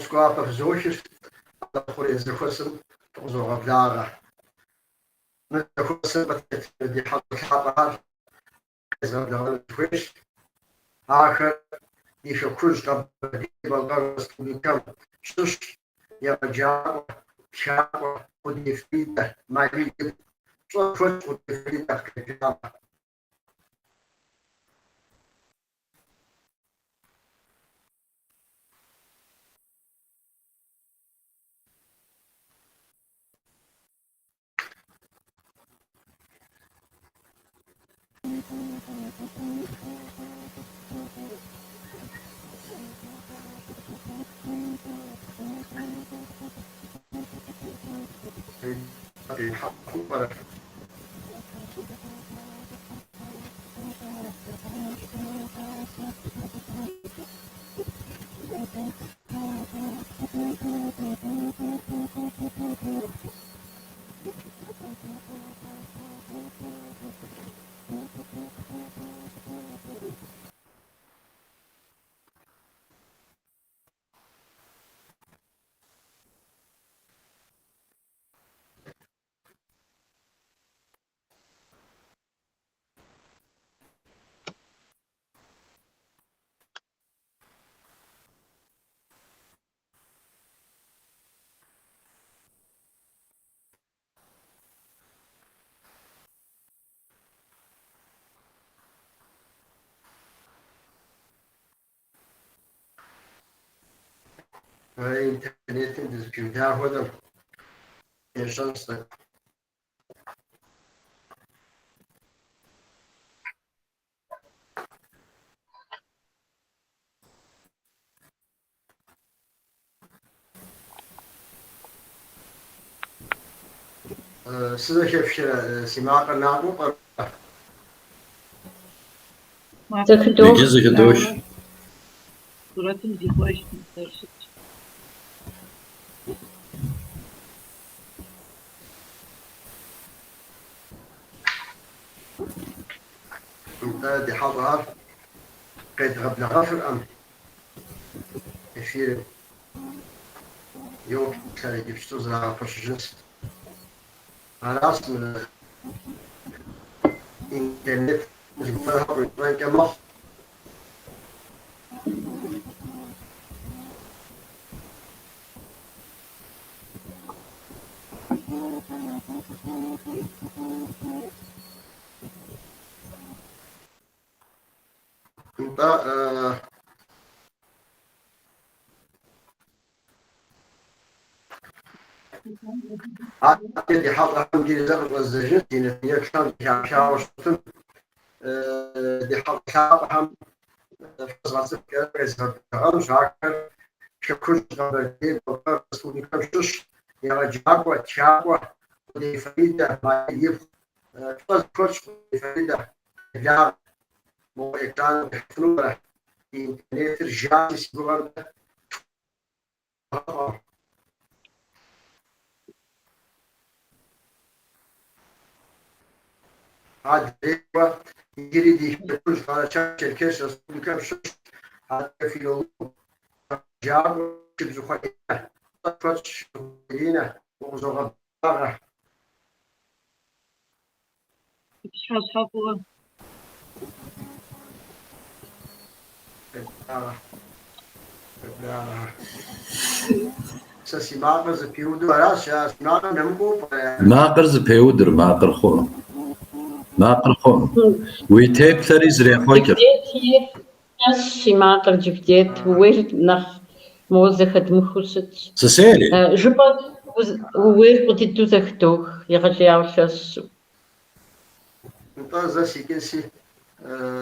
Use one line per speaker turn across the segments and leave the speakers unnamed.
square of Zoshis, for is the question of Lara. The question, but the Hapa is of the wish. Acher, if you cruise up the Bulgars to become Shush, Yamaja, Chapa, would defeat my region. So, first would defeat that. Internet disputar with them. Size şefşire simakar namu var.
Закидош.
Суратым зихуашным дэршит.
انت دي حضر قد غبنا غفر ام يشير يوم كان يجيب شتوزنا فرش جنس على اصل الانترنت نجمعها وين كما انت عادي حاضر عندي زغل والزجاج دي كان شاوشتن دي حاضر هم فصلت كذا هم شاكر شكر غبرتي بس ونكمشش يا رجال وتشاوا ودي فريدة ما يجيب كل فريدة لا مو إكران بحفلورة إنترنت رجال يسبوع عاد ايوه يجري دي كل على شكل كيس كم شو هذا في يوم جاب كل زخارف فتش لينا وزغب برا
شو أصحابه؟
سسيماغ زبيودو راس يا سنانا نمبو
ماقر زبيودر ماقر خو ماقر خو ويتيب ثري زري خويكر
سيماقر جبديت وير نخ موزخت مخوست
سسيري
جبا وير قد تزختوخ يغجياو شاسو
انت زاسي كنسي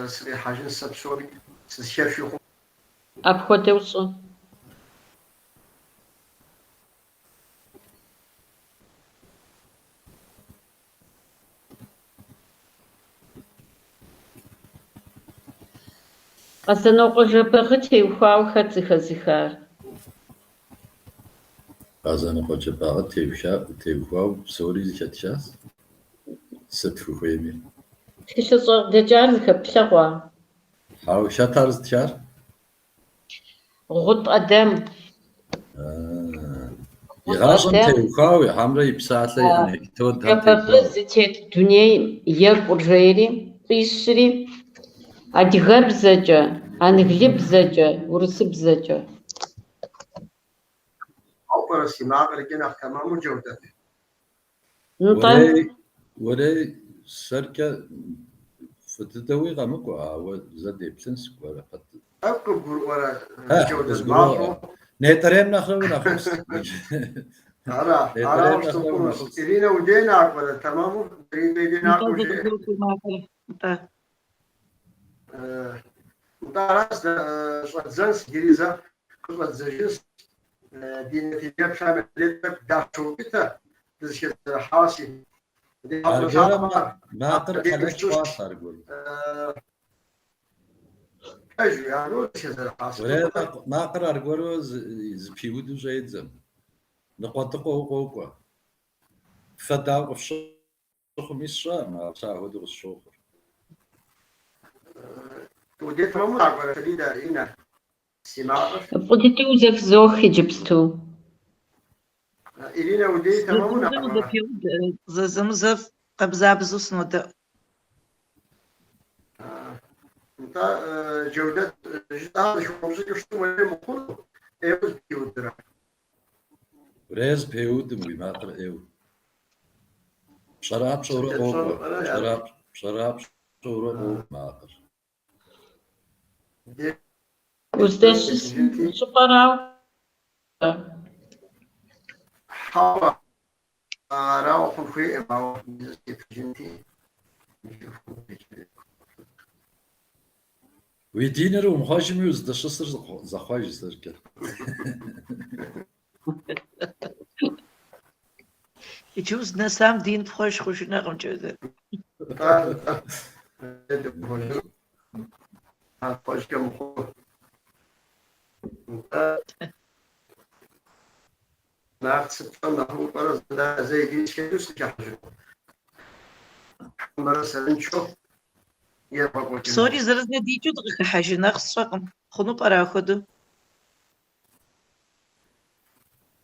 سري حاجة سبسوري سشاف شو
أبخوتوصو أصلا جبغتي وخاو خزخار
أزانا خوجة باغت تيوخاو بسوري زكاتشاس ستفو خويمي
خيش صور دجار خبشغوا
حاو شاتارز تشار
غط أدم
يغاشم تيوكاوي حمرا يبسالي يعني تود
كبر زيت دنيا يقرجيري قيشري أدغب زجا أنغلب زجا ورسب زجا
أو بس ما غير تمام جودة
نطن
وري شركة فتدوي غمكو وزاد يبسنس ولا فت
أبقى ورا جودة
بس
المعرفة
نيترين نخلو نخلص
أنا مش تقول إلينا ودينا ولا تمام إلينا
منتظر
وشيء
الدكتور معك. انت
مدارس زنس جريزة كل زجس دين تجيب شامل لك داشو كتا تزكي حاسي دي
أرجونا ما أقدر خليك خاص أقول
أجو يعني وش هذا حاسي
ولا ما أقدر أقول زبيودو زيد زم نقطقه قوقا فداو في الشوخ ميسا ما ساعدوا الشوخ
وديت ما معك تريد هنا سماعة
قلت توزف زوخي جبستو
إلينا وديت ما معك
زمزف قبزة بزوس نودا.
أنت جودة هذا شو مزيج شو وين مقول إيه بيودرا
ريز بيود ما أقدر إيو شراب شورو قوقا شراب شورو قوقا ما أقدر
وزدش سقراو
حاول راو في ما جنتي
ويدينر ومخاجم يوز ده شصر زخواج زركة
يجوز نسام دين خوش خوش نغم جوده.
خوش كم نعرف أنه برز لا زي ديش كيوس كحجو برز نشوف يبغى
سوري زرزنا ديجو دقيقة حاجة ناقص رقم خنو برا خدو.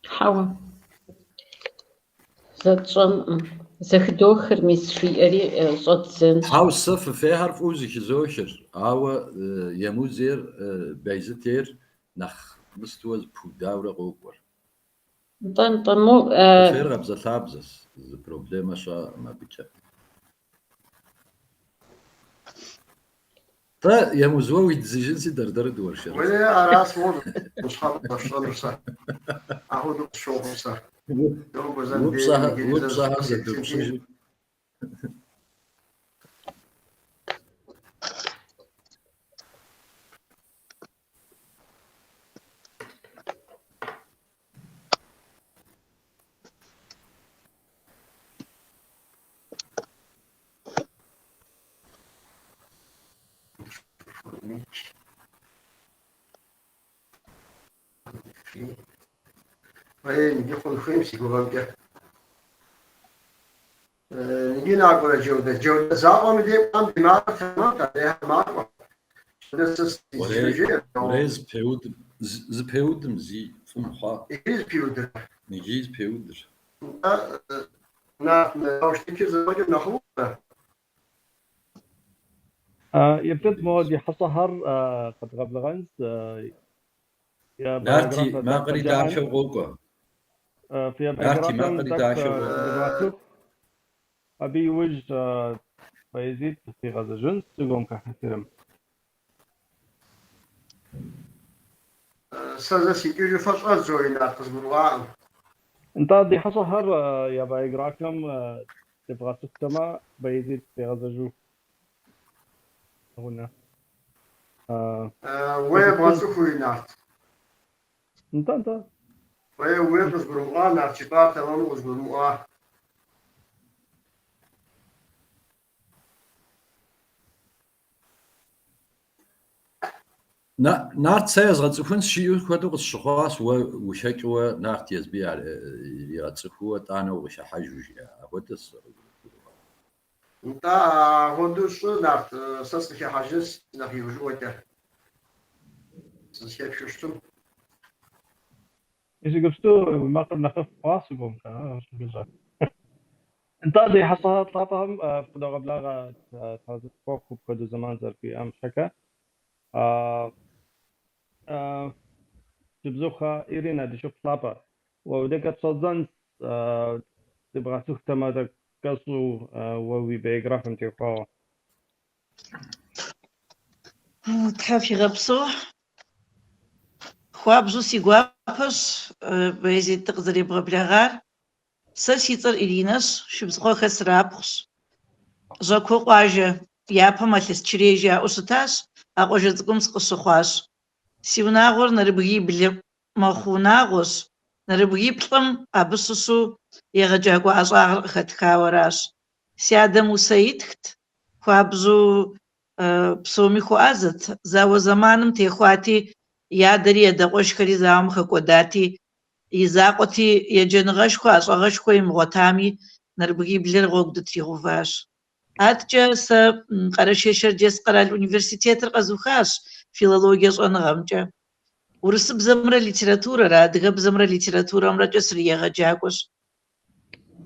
حوا زتشن زخدوخر ميسفيري صوتزن
هاو الصف فيها عرف اوزي زوشر هاو يموزير بيزتير نخ مستوز بوداورة قوقور
طن مو
فير غبزة ثابزس البروبليم شا ما بكا تا يموزوا ويتزيجنسي دردر دور شر
ولا راس مود مش حاط بشطر صح أهو شو صح دوم بزن
وبصها زدوبشي
وين يقول خمسة يقول نجي نقول جودة زاقة مدي قام دماغ تمام عليها ما
وريز بيود ز بيود مزي فمخا
إيش بيودر
نجيز بيودر
نا وش تكيز الرجل نخوه
يبتد مودي حصهر قد قبل غنز يا
نارتي ما قريد عشو قوقا
في
نارتي ما قريد عشو
أبي وجه فيزيد في غزة جنس تقوم كحسرم
سازا سيكيجي فصل زوي ناقص بالواقع
انت دي حصهر يا بايقراكم تبغى تستمع بيزيد في غزة جو هنا
وين بغسوكوي ناقص
انت
وين بس بالواقع ناقص شباب تمام وز بالواقع
نارت سايز غتسخون شيء كودو الشخاص وشكوى نارت يزبيع يغتسخوه تانا وش حاجوج هودس
انت هندوش نارت ساسك حاجز نخي وجوته ساسك شفتم
إذا قبستو ما قلنا خف راسكم انت دي حصل طاطهم قدو قبل تازت فوق قدو زمان زر في أم حكا تبزوخا إيرينا دي شوف طابا وديك تصدن تبغى تختم هذا قصو ووي بيغرافم تيقوا
تحافي غبسو خوابزو سيغوابش بيزي تقدر يبغى بلاغار سيتر إليناش شبزخو خسرابخش جاكو قواجه يابا مالس تشريجا أوشتاش أقوجة تقوم سقشخواش سيوناغور نربغي بلي مخوناغوش نربغي بلم أبسسو يغجاكو أشاغر خدكاوراش سيادم وسيدكت خوابزو بسومي خو أزت زاو زمانم تيخواتي يادري يدقوش خري زاوم خكوداتي يزاقوتي يجنغش خو أشاغش خو يمغوتامي نربغي بلي رغوك دتريغوفاش أتجا سا قرشيشر جيس قرال الأونيفرسيتيات القزوخاش فيلولوجيا أنغامجا ورسب زمرة ليتراتورة را دغا بزمرة ليتراتورة أمرا جسرية غجاكوش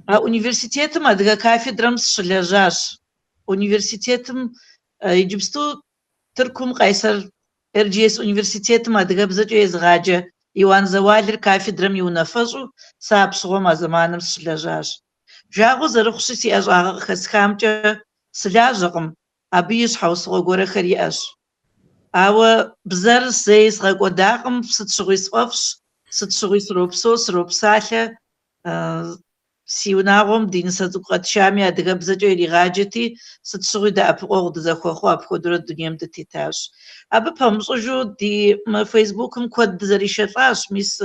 أونيفرسيتيات ما دغا كافيدرامس شلاجاش أونيفرسيتيتم يجبستو تركم قيصر إرجيس أونيفرسيتيت ما دغا بزجو يزغاجا يوان زوالر كافيدرام يونفزو سابسغو ما زمانم شلاجاش جاغو زرخصي أجاغ خسخامجا سلاجقم أبيش حوصغو غورا خرياش أو بزر سيس غاقوداقم ستشغيس قفش ستشغيس روبسو سروبسالة سيوناغم دين سدوقات شامي أدغا بزجو إلي غاجتي ستشغي دا أبقوغ دزاخوخو أبقودرو الدنيام دتيتاش أبا بامزوجو دي فيسبوكم كود دزاري شفاش ميس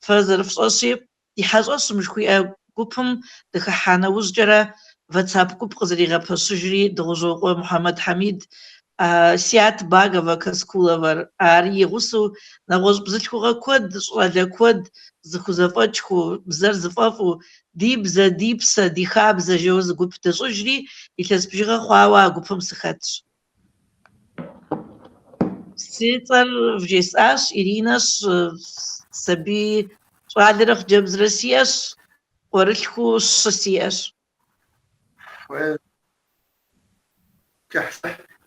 فازر فصوشي دي حاجوش مشكوي قوبهم دخا حانا وزجرا واتساب قوب قزري غابا سجري دغزوغو محمد حميد سيات باغا كاسكولافر اري غسو نغوز بزلخوغا كود شوالا كود زخو زفاچخو بزر زفافو ديبزا ديبسا دي خابزا جوز قوب تسجري يتلس بجيغا خواوا قوبهم سخاتش سيطر فجيس اش إريناش سبي شوالرخ جبز رسياش ورلخو شسياش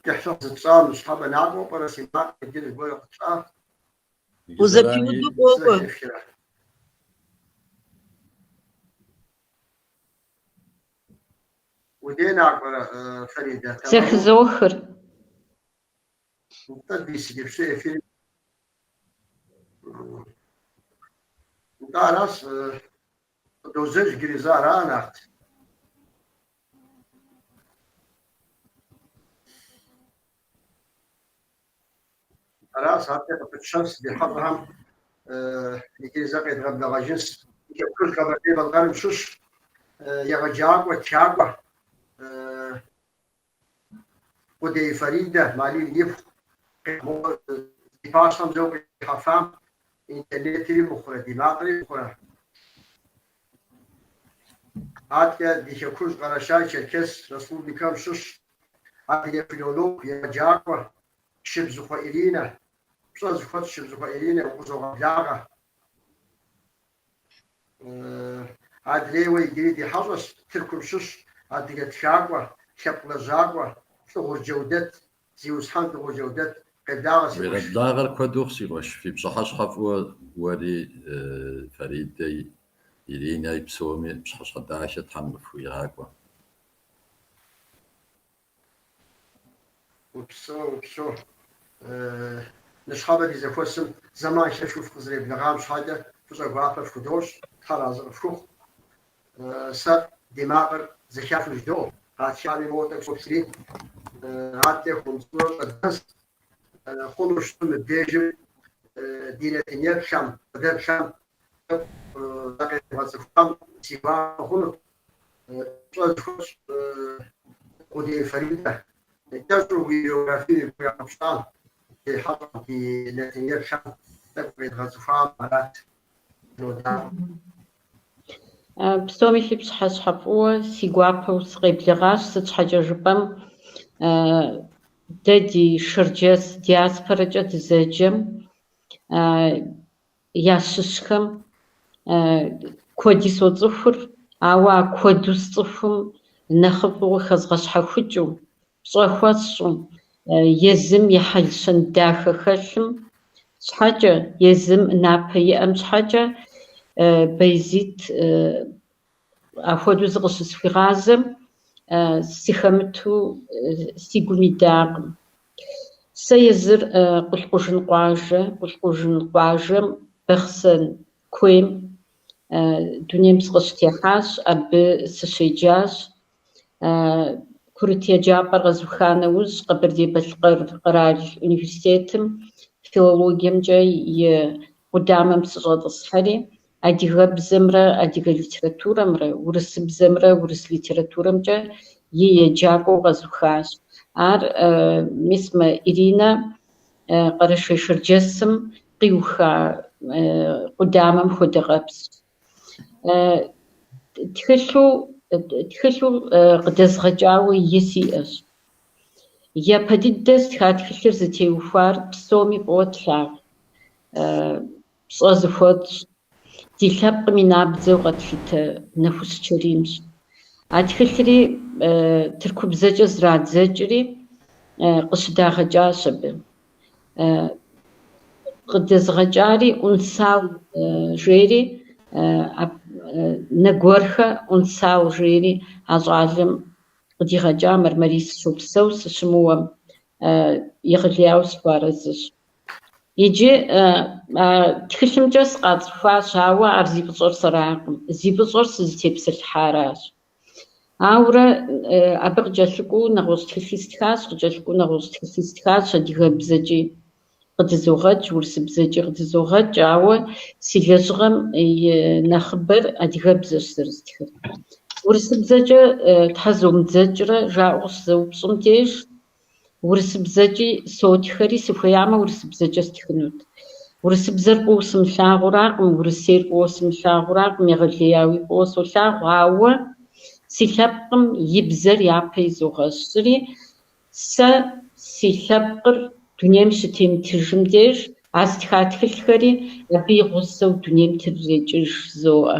كحصل اتصال أصحاب نعمو برسي ما كدير يقول اتصال
وزبيودو بوغو
ودينا عبر فريدة
زخ زوخر
تدي سيجيب شيء في دارس دوزج جريزار أنا راس حتى الشمس بحضرهم يجي زقيت غبنا غجنس كل كبرتي بلغار مشوش يغجاق وتشاق ودي فريدة مالي يف يفاشم زوج حفام إنترنتي مخرة دماغي مخرة هاتيا دي شكوش قرشاي شركس رسول بكام شوش هاتيا فيلولوج يغجاق شبزو خائلين بصوت خد شبزو خائلين وقصو غجاقة هاد ليوي جريدي حصص تركم شوش هاد تشاقوة شبق لزاقوة تغور جودت زيوس حان تغور جودت قداغة
بيغداغر كودوخسي روش في بصحاش خفو وري فريد إلينا يبسومي بصحاش خداشة تحمل فويراكوا
وبسو نشخابة دي زفوسم زمان شاشوف قزري بنغام شهادة فزا غوافة فكدوش تحراز فروخ سر دماغر زشاف الجدو هات شعبي موتك سوبسري هات تيخون صورة الدنس خلوش تم الديجل دينة يبشم ودبشم لقيت غزفام سيبا خلو تخش ودي فريدة تجربة جغرافية في أفغانستان في حضر في نتنيا شام لقيت غزفام على
بسومي في بصحة صحفوة سيقوابو سقيبلغاش ستحاجة جبام دادي شرجس دياسبرا جات زاجم ящыщхэм куэди соцӏыхур, ауэ а куэду сцӏыхум нэхъыфӏу хэзгъэщхьэхукӏыу, пщӏэ хуэсщӏу, езым и хьэлщэн дахэ хэлъым щхьэкӏэ, езым напэ иӏэм щхьэкӏэ, Байзит апхуэдэу зыкъыщысхуигъазэм сыхэмыту си гум идакъым. Сэ езыр Къулъкъужын къуажэм Бахъсэн куейм дунейм сыкъыщытехьащ, абы сыщеджащ. Курыт еджапӏэр къэзыуха нэужь Къэбэрдей-Балъкъэр къэрал университетым филологиемчӏэ и къудамэм сыщӏэтӏысхьэри, адыгэбзэмрэ адыгэ литературэмрэ урысыбзэмрэ урыс литературэмчӏэ и еджакӏуэу къэзыухащ. Ар мис мы Иринэ Къэрэшей Шэрджэсым къиуха къудамэм хуэдэ къэпс. Тхылъу къыдэзгъэкӏауэ и сиӏэщ. Япэ дыдэ стха тхылъыр зытеухуар псоми фӏыуэ тлъагъу. Пщӏэ зыхуэтщ. Ди лъэпкъым и набдзэу къэтлъытэ Нэхущ Черимщ. А тхылъри тыркубзэкӏэ зрадзэкӏри къыщыдагъэкӏащ абы. Къыдэзгъэкӏари «Унсау» жери, нэгуэрхэ «Унсау» жери а щӏалэм къыдигъэкӏа Мармарис щопсэу сыщымыуэм егъэлеяуэ сыхуарэзыщ. Иджы тхылъымкӏэ сыкъацӏыхуащ, ауэ ар зи фӏыщӏэр сэракъым. Зи фӏыщӏэр сызытепсэлъыхьаращ. Ауэрэ абы къыкӏэлъыкӏуэу нэгъуэщӏ тхылъи стхащ, адыгэбзэкӏи къыдызогъэкӏ, урысыбзэкӏи къыдызогъэкӏ, ауэ си лэжьыгъэм и нэхъыбэр адыгэбзэщ зэрыстхыр. Урысыбзэкӏэ Тхьэ зомыдзэкӏрэ жаӏэу къыщызэупщӏым деж, урысыбзэкӏи сотхэри сыхуеямэ урысыбзэкӏэ стхынут. Урысыбзэр фӏыуэ сымылъагъуракъым, урысейр фӏыуэ сымылъагъуракъым, егъэлеяуи фӏыуэ солъагъу, ауэ си лъэпкъым и бзэр япэ изогъэщӏри, сэ си лъэпкъыр дунейм щытемытыжым деж, а стха тхылъхэри абы и гъусэу дунейм тыррекӏыж зоӏэ.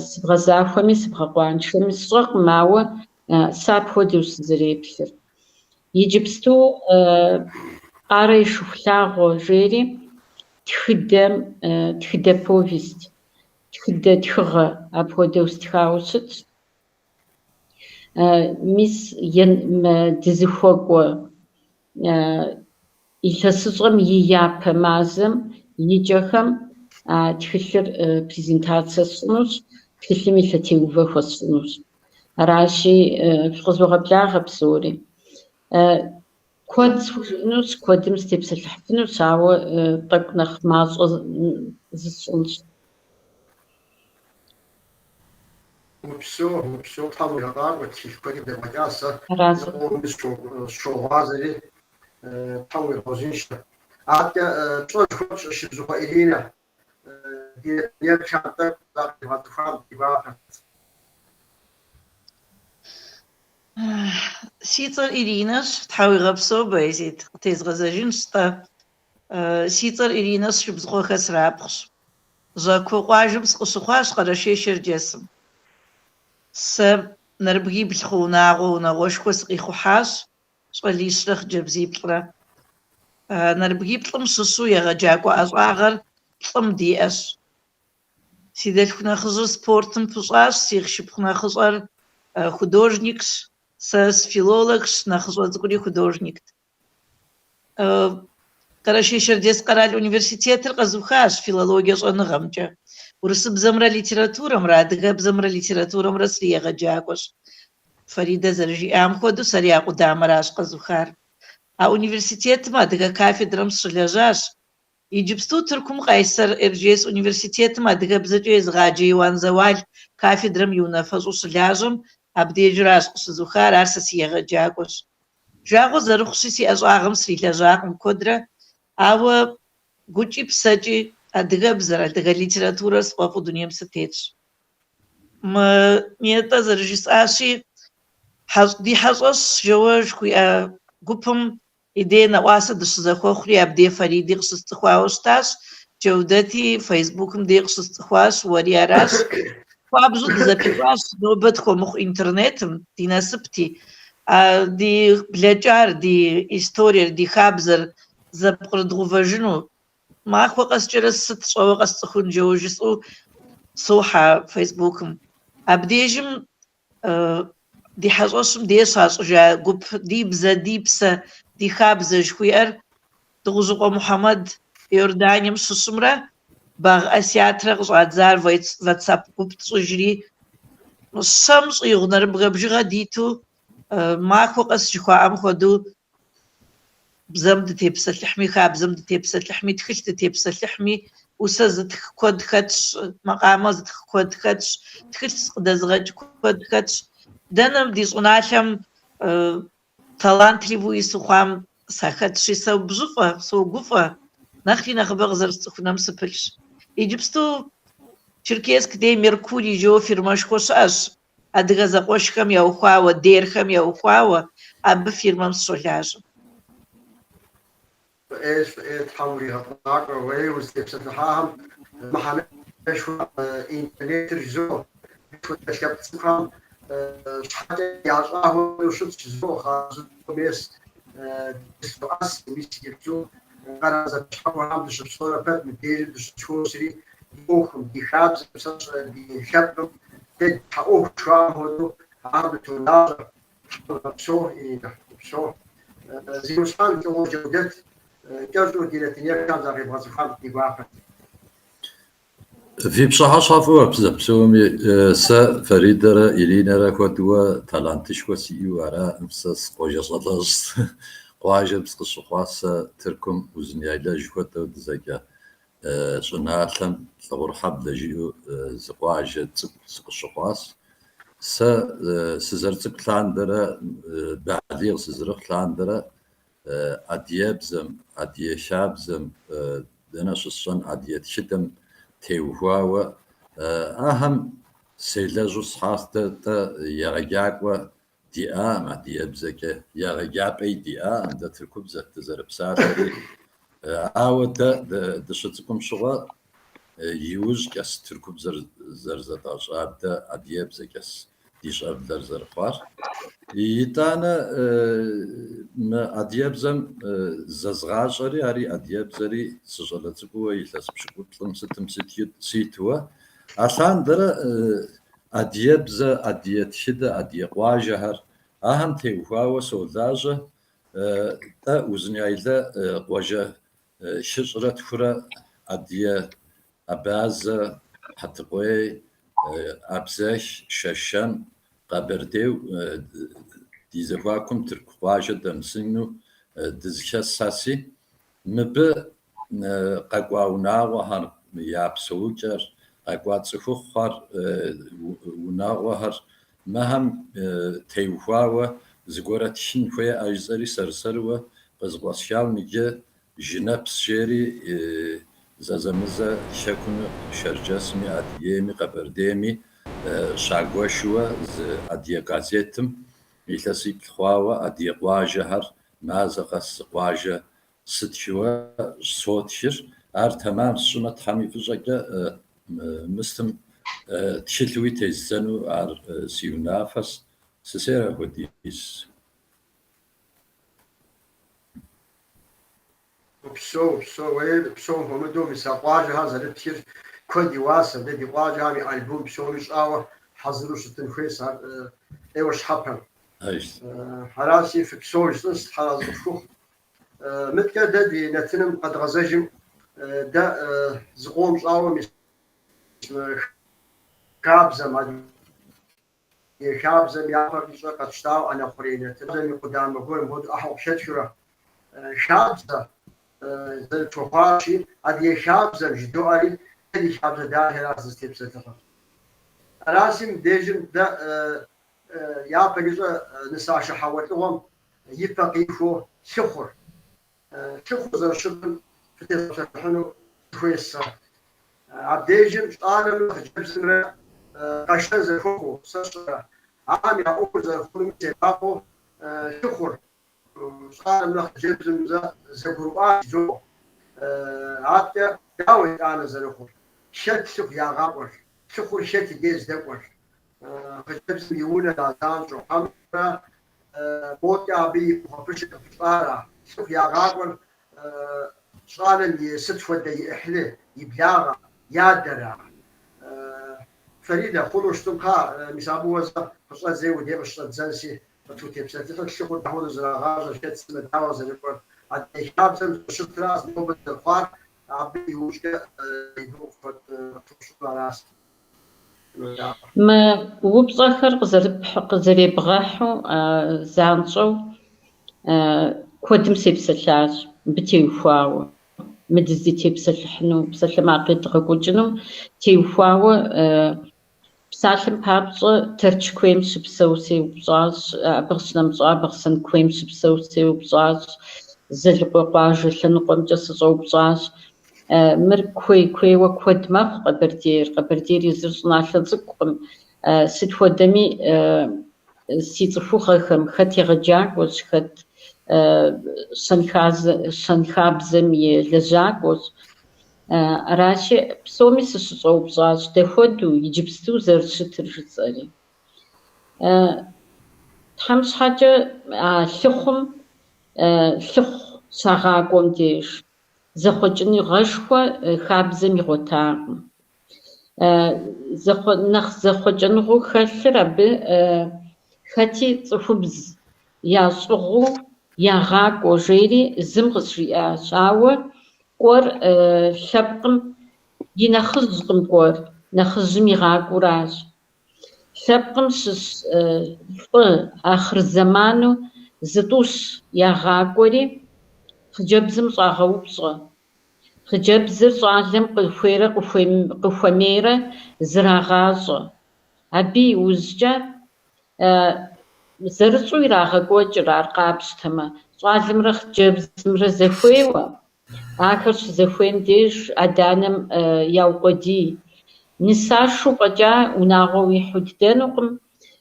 Сыбгъэзахуэми сыбгъэкъуаншэми сщӏэкъым, ауэ сэ апхуэдэу сызэреплъыр. Иджыпсту къарэ и шыхулъагъуэ жери тхыдэ повесть, тхыдэ тхыгъэ апхуэдэу стхауэ щытщ. Мис дызыхуэкӏуэ илъэсыщӏэм и япэ мазэм икӏэхэм тхылъыр презентацие сщӏынущ, тхылъым и лъэтеувэ хуэсщӏынущ. Аращи фыкъызогъэблагъэ псори. Куэд схужыӏэнущ, куэдым степсэлъыхьыфынущ, ауэ тӏэкӏу нэхъ мащӏэ зысщӏынщ.
Мыпсэу Тхьэм уигъэгъакӏуэ, тхылъ куэди къебгъэкӏа, сэ
Аращ.
сщогъуазэри Тхьэм уигъэжьынщ. Атӏэ пщӏэ жыхуэпщӏ щыбжьыхуэ Иринэ ди чантэ къигъэцӏыхуам дибахэрт.
Си цӏэр Иринэщ, Тхьэ уигъэпсэу Байзит, къытезгъэзэжынщ-тӏэ. Си цӏэр Иринэ сшыбзыгъуэхэр срапхъщ. Жьэкуэ къуажэм сыкъыщыхъуащ Къэрэшей Шэрджэсым. Сэ нэрбгибл хъуунагъуэ унагъуэшхуэ сыкъихъухьащ, щӏалищрэ хъыджэбзиплӏрэ. Нэрбгиплӏым щыщу егъэджакӏуэ ӏэщӏагъэр лӏым диӏэщ. Си дэлъху нэхъыжьыр спортым пыщӏащ, си шыпхъу нэхъыщӏэр художникщ, сэ сфилологщ, нэхъыщӏэ цӏыкӏури художникт. Къэрэшей Шэрджэс къэрал университетыр къэзыухащ филологие щӏэныгъэмкӏэ. Урысыбзэмрэ литературэмрэ, адыгэбзэмрэ литературэмрэ сри егъэджакӏуэщ. Фаридэ зэрыжиӏам хуэдэу сэри а къудамэращ къэзыухар. А университетым адыгэ кафедрэм сщылэжьащ. Иджыпсту Тыркум Къайсэр Эржес университетым адыгэбзэкӏэ езыгъаджэ Иуан Зауал кафедрэм и унафэщӏу щылажьэм абдежыращ къыщызыухар, ар сэ си егъэджакӏуэщ. Жагъуэ зэрыхъущи си ӏэщӏагъым срилэжьакъым куэдрэ, ауэ гукӏи псэкӏи адыгэбзэр, адыгэ литературэр сфӏэфӏу дунейм сытетщ. Миетӏэ зэрыжысӏащи, ди хьэщӏэщ жэуэ жыхуиӏэ гупым идея нэӏуасэ дыщызэхуэхъури абдей Фариди къыщысцӏыхуауэ щытащ. جودتي فيسبوك مديقش استخواش ورياراش وابزو دزابيراش نوبت خمخ انترنت دي ناسبتي دي بلاجار دي استورير دي خابزر زبقر دغوفاجنو ما أخو قصجرس ستشو قصخون جوجسو صوحة فيسبوكم أبديجم دي حاجوشم دي شاش جا قب دي بزا دي بسا دي خابزة جوير دغزوق محمد يوردانيا مش السمرة باغ أسياترا غزوات زار واتساب قب تسجري الشمس يغنر بغبجغا ديتو ما أخو قصجخوا أم خدو بزمد تيبسة لحمي خابزمد تيبسة لحمي تخشت تيبسة لحمي وسزت كود خدش مقامز كود خدش تخشت قدزغج كود خدش دنم دي صناشم طلانت لي بوي سخام ساخدشي سو بزوفا سو غوفا نخلي نخبغزر سخنم سبلش يجبستو شركيسك دي ميركوري جو فيرماش خوشاش أدغز قوشكم يا أخوة ديركم يا أخوة أب فيرمام سولاج
إيش تحولي هطاق ويستفسدها محل شو إنترنت رجوع شو تشكب تسمعهم حتى يعرفه وشوت زو خاص بس بس ميسيرتو غرض تحول عند الصورة بات مدير بشو سري يوخم دي خابز بس دي خابم تحقق شو هو عرض تولار شو إيه شو زيوسان تو جودت كازو ديالتنيا كان زاري بغاز خالد دي واحد
في بصحة صافوة بزاف سومي سا فريدة إلينا راكوا دوا تالانتش وسيو على نفسس قوجة صلاص قواجة بسقش قواس تركم وزنيالا جوات دزاكا شناتلم ثغور حب لجيو زقواجة سقش قواس سا سزرتك تلاندرا بعديغ سزرق تلاندرا أديابزم أديشابزم دناش الصن أديت شدم تيوهوا أهم سيلاجو صحاستا يغاقوا ديا ما ديابزك يغاقابي ديا عند تركب زت زرب ساعة عاودة دشتكم شغا يوج كاس تركب زرزتاش عبدا أديابزكاس ديش أبدر زرقار يتانا ما أديابزم ززغاشري هري أديابزري سجلتكوا يلاس بشكوتلم ستم سيتوا عشان درا أديابزا أديت شدة أديقواجهر أهم تيوهاوة سوداجة تا وزنيايلا قواجه شجرة فرا أديا أبازة حتقوي أبزاش شاشم قبرديو ديزواكم تركواجه دمسينو دزكاس ساسي مب قاقواوناغو هر يابسوجر قاقواتسخوخر وناغوهر مهم تيوخاوه زغورات شينخويا اجزري سرسروا قزقواسشاو نيجي جنبس شيري زازمزا شكون شرجسمي اديمي قبرديمي شاغوشوا اديا غازيتم يلاسيك خواوا اديا قواجهر مازقس قواجه ستشوا صوتشر ار تمام سنه تحمي فجاكا مستم تشلوي تزنو ار سيونافس سسيرا هوديس
بسو هم دو مساقواجه هذا التير كل واسم بدي واجه هذه ألبوم بسو مش آوه حضروا ستنخيس ايوش حبهم
ايش
حراسي في بسو جنس حراس بشوخ متكا دا دي نتنم قد غزاجم دا زقوم مش آوه مش كابزة ما كابزة يعرف مش قد شتاو أنا خرينة تنزل قدام أقول مود أحو شتشرة كابزة زي توفاشي هذه شابزة جدواري هذه شابزة داخل راس تيبسة تفهم راسم ديجم دا يا بيجا نساش حوت لهم يبقى شو شخر زر شغل في تفحنو كويس عبديجم أنا من جبز قشة زي فوقه سشرة عام يا أول زي فوق تباقو شخر صار من جبز زي قرآن جو حتى داوي أنا زلخور شت سوق يا غابر سوق شت جيز دقور خجبس يقول لازان شو حمرة موت يا بي وخفش كفارة سوق يا غابر صار اللي ست ودي إحلى يبلاغ يادرا فريدة خلوش تنقى مسابو وزا فصلا زي ودي مش تزنسي فتوتي بساتي شغل تحول زراغاز شت سنة داوز الكل الشاب سن شتراس نوبة الفار عبي وشك يدوف راس
ما وبصخر قزري بغاحو زانصو كودم سيبسلاش بتيوفاو مدزي تيبسلحنو بسلما قيد غوجنو تيوفاو بسالم بابص ترش كويم سبسوسي وبصاص برسنم صا برسن كويم سبسوسي وبصاص زلقواج لنقوم جسسو بصاص مر كوي وكود ما قبردير يزرصنا لزقم ست ودمي سيتفوخهم خت يغجاك وش خت شنخابزم يلجاكوس راشي بسومي سشصو بصاص تخدو يجبستو زرشتر شصالي تحمش حاجة لخم لخ شغاقوم ديش زخوجني غشوة خابزم يغوتاقم زخوجن غو خلر أبي خاتي تفبز يا صغو يا غاق وجيري زمغس ريا شاوة قور شبقم ينخزقم قور نخزمي غاق وراج شبقم شس آخر زمانو زتوش يا غاق وري خجبزم صاغو بصغ خجبزر صاغلم قفوميرة زراغازو أبي وزجا زرصو يراغقو جرار قابشتما صالم رخ جبزمر زخويوة آخرش زخويم ديش أدانم يوقدي نساشو قجا وناغو يحددنقم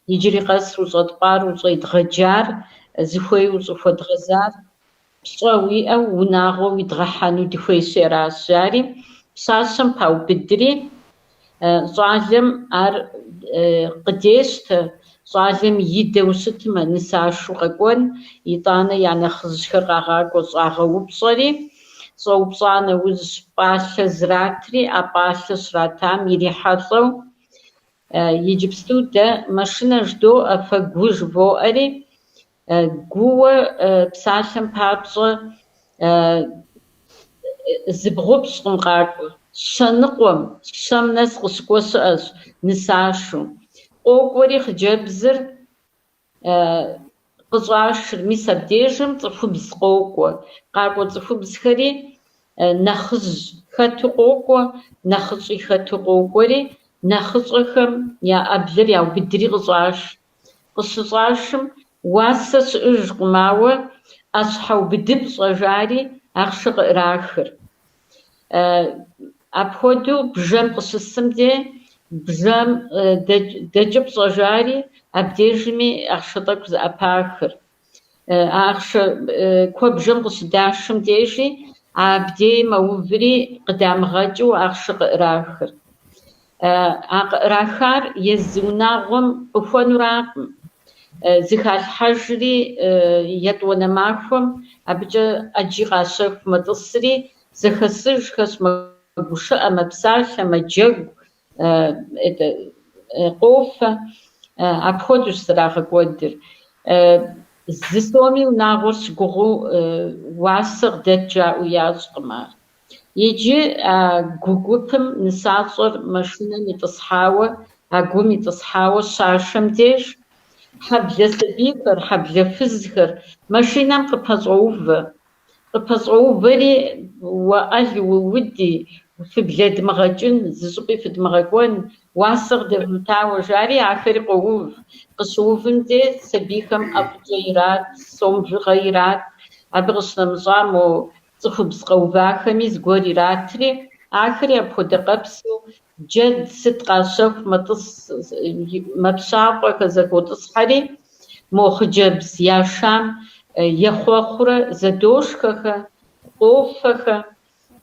يجري قصر وصدقار وصيدغجار زخوي وصفود غزار بصوي أو وناغو يدغحانو دخوي سيراس جاري بساسم باو بدري صالم أر قديشت صالم يدوستما نساشو ققون يطانا يعني خزشخر غاقو صاغو بصري صو بصانا وز باشا زراتري أباشا سراتام يريحاصو يجبستو دا ماشينا جدو أفاقوش بوئري قوة بساشم بابصو زبغوبس قنقاقو شنقوم شم ناس قسقوس أس نساشو قوقوري خجبزر قصاش ميسا بديجم تفوبس قوقو قاقو تفوبس خري نخز خاتو قوقو نخزي خاتو قوقوري نخزخم يا أبلر يا بدري قصاش قصاشم واسس إجقماوة أصحو بدب صجاري أخشق راخر أبخدو بجم قصصم دي بجم دجب صجاري أبديجمي أخشطك أباخر أخش كو بجم قصداشم ديجي أبدي موفري قدام غجو أخشق راخر راخر يزوناغم أفون راقم زخال حجري يدونا معهم أبجا أجي غاشف مدصري زخسج خس مبوشة مبساش مجج قوفة أبخدش صراحة قدر زسومي وناغوش قغو واسق دجا وياز قمار يجي قوقوبم نساصر مشينا نتصحاوة أقوم يتصحاوة شاشم ديش حبل سبيكر حبل فزخر ماشينا قبصعوفري وأهلي وودي في بلاد مغاجن زسوقي في دمغاقون واسق دفتاو جاري آخر قووف قصوفن دي سبيكم أبجيرات صوم غيرات أبغسنا مزامو صخبز قوفاخمي زغوري راتري آخر أبخد قبسو جد ست قاشف مبشاقو كزاكو تصحري موخجبس ياشام يخوخرة زدوشكخة قوفخة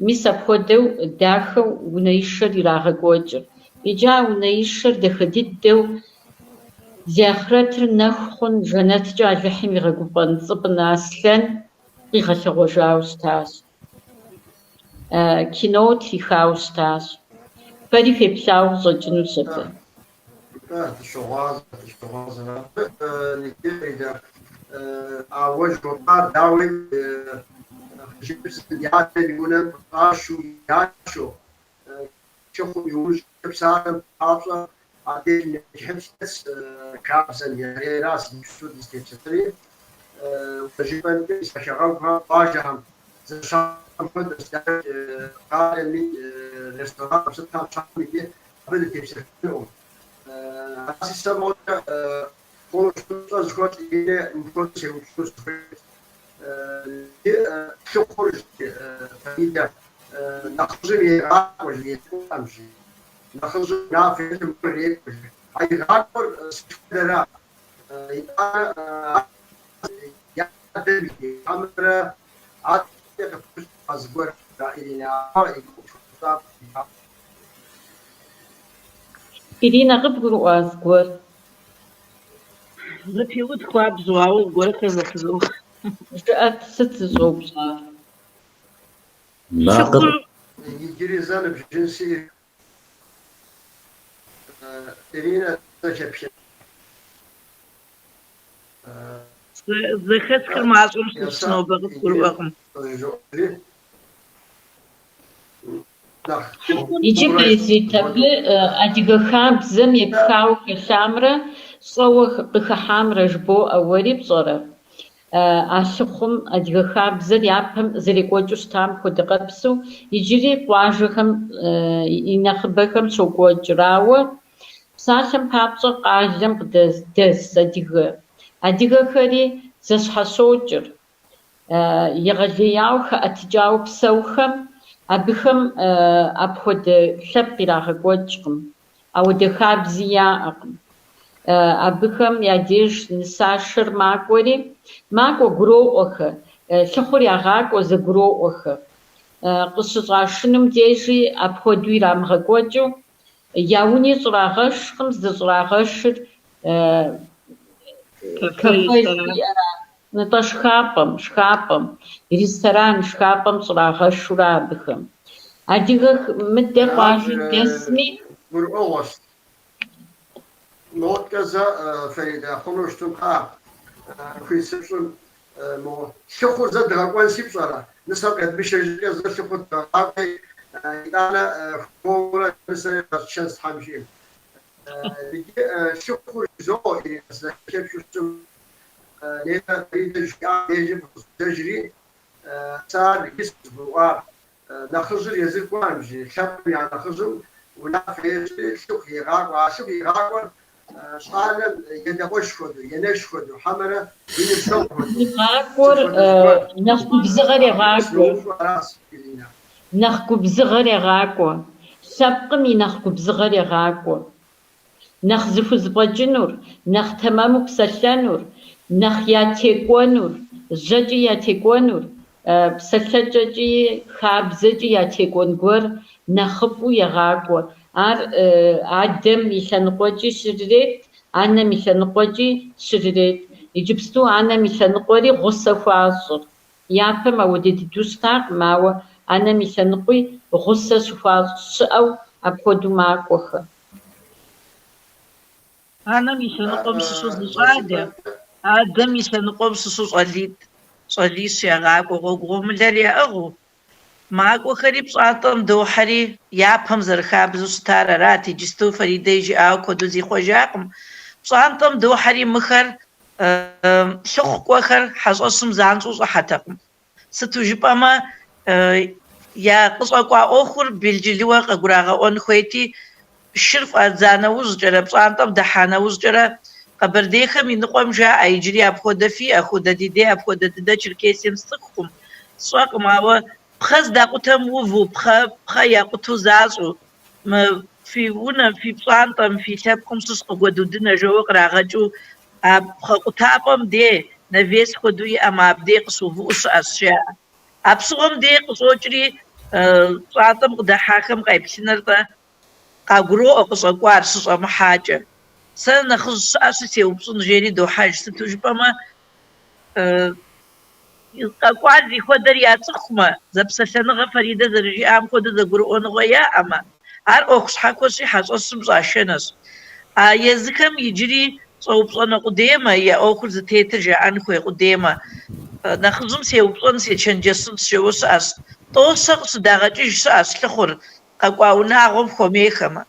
мис апхуэдэу дахэу унэишэр ирагъэкӏуэкӏыр. Иджы а унэишэр дахэ дыдэу зи ахърэтыр нэху хъун, жэнэткӏэ Алыхьым игъэгуфӏэн цӏыпӏын аслъэн къигъэлъэгъуэжауэ щытащ. Кино трихауэ щытащ. Фэри феплъауэ къыщӏэкӏынущ абы.
أول جوار داوي جبس ياتي يقولن قاشو ياشو شوفوا يوش بسالم حافظة عادين جبس كابسن يعني راس مشتود استيتشتري وجبن استشعرها طاجهم زشام كنت استعد قال لي ريستوران بستان شامي قبل تيشتريهم أساسا موجة konuştuğumuz zaman yine konuşuyoruz. Çok konuştuk. Tabii nakıcı bir rakor yetiştirmiş. Nakıcı nafile bir yetiştirmiş. Ay rakor sıkıntılara yardım ediyor. Kamera atıyor azgır rahiline
Ирина къыбгурыӏуа зыгуэр?
Зэпиуд хуабжьу, ауэ гуэрхэр зэхызу.
ЖыӀэт, сыт зыщӏэупщӏар?
ناقد
İngilizler cinsi Irina Şepşe.
Зэхэсхэр мащӏэм щыщ къыгурыӏуэкъым.
Иджы Баязит абы адыгэ хабзэм епхауэ хэлъамрэ щӏэуэ къыхэхьамрэ жыбоӏэ уэри пщӏэрэ? А лъыхъум адыгэ хабзэр япэм зэрекӏуэкӏыу щытам хуэдэ къэпсу иджыри къуажэхэм и нэхъыбэхэм щокӏуэкӏрауэ псалъэм папщӏэ къалэм къыдэс адыгэхэри зэщхьэщокӏыр. Егъэлеяуэ хэӏэтыкӏауэ псэухэм абыхэм апхуэдэ лъэпкъ ирагъэкӏуэкӏкъым, ауэдэ хабзи яӏэкъым. Абыхэм я деж нысашэр макӏуэри, макӏуэ гуроӏуэхэ, лъыхъур ягъакӏуэ зэгуроӏуэхэ. Къыщыщӏашынум дежи апхуэдэу ирамыгъэкӏуэкӏыу я уни щӏрагъэшкъым, зыщӏрагъэшыр кафе нтӏэ шхапӏэм, ресторан шхапӏэм щӏрагъэшурэ абыхэм. Адыгэ мыдэ къуажэ дэсми
Notgaza Feride konuştum kuyusum şokur zadra sipsara nasıl bir şey yazdı şokur abi idana kora mesela şans hamşim şokur zor mesela şefşum neyse bir tecrübe sar kis bu var nakızır yazık varmış şap yani nakızım ونافع شوف يغاق شوف يغاق شغالة يدقوش خدو ينش خدو حمرة
يغاقور نخكو بزغر يغاقور نخكو بزغر يغاقور سابقمي نخكو بزغر يغاقور نخ زفو زبجنور نخ تمامو بسلانور نخ ياتيقوانور زجي ياتيقوانور بسلجي خابزجي ياتيقوان غور نخبو يغاقور ар адэм илъэныкъуэкӏи щырырет, анэм илъэныкъуэкӏи щырырет. Иджыпсту анэм илъэныкъуэри гъусэ хуащӏыр. Япэм ауэдэ дыдэу щытакъым, ауэ анэм илъэныкъуи гъусэ щыӏэу апхуэдэу макӏуэхэ.
Анэм илъэныкъуэм щыщу зыщӏадэ, адэм илъэныкъуэм щыщу щӏалищ ягъакӏуэ, гъуэгугъуэмылэр яӏыгъыу. Макӏуэхэри пщӏантӏэм дохьэри япэм зэрыхабзэу щытар арат, иджысту Фаридэ жиӏауэ куэду зихъуэжакъым. Пщӏантӏэм дохьэри мыхэр лъыхъу кӏуэхэр хьэщӏэщым занщӏэу щӏыхьэтэкъым. Сыту жыпӏэмэ, я къыщӏэкӏуа ӏуэхур белджылыуэ къэгурагъэӏуэн хуейти, шыр фӏадза нэужькӏэрэ, пщӏантӏэм дыхьа нэужькӏэрэ къэбэрдейхэм и ныкъуэм жаӏэ, иджыри апхуэдэ фиӏэ, Худэ Дидей апхуэдэ дыдэ Черкесием сцӏыхукъым. Сщӏэкъым, ауэ пхъэ здакъутэм уву, пхъэ якъуту защӏу, фи унэм, фи пщӏантӏэм, фи лъэпкъым щыщ къыгуэдудын ажэуэ кърагъэкӏыу, а пхъэ къутапӏэм де нэвес хуэдэу иӏэм, абдей къыщыувыӏэу щыӏэщ жаӏэ. А псыгъуэм де къыщӏокӏри شاطم قد حاكم قايب سنرتا قاقرو أقصقوار سوسام حاجة سنة خص أساسي وبصن جيري دو حاج ستوجبما قاقوار دي خودر يا تخمة زبسسنا فريدة زرجي أم خود زقرو أنغويا أما أر أخص حكوسي حساس مزاشنس يزكم يجري صوب صنا قديمة يا أخذ زتيتر عن خوي قديمة نخزم سيوب صن سيشن جسم سيوس أس توسق صداقتش أس لخور قاقواونا عم خميخما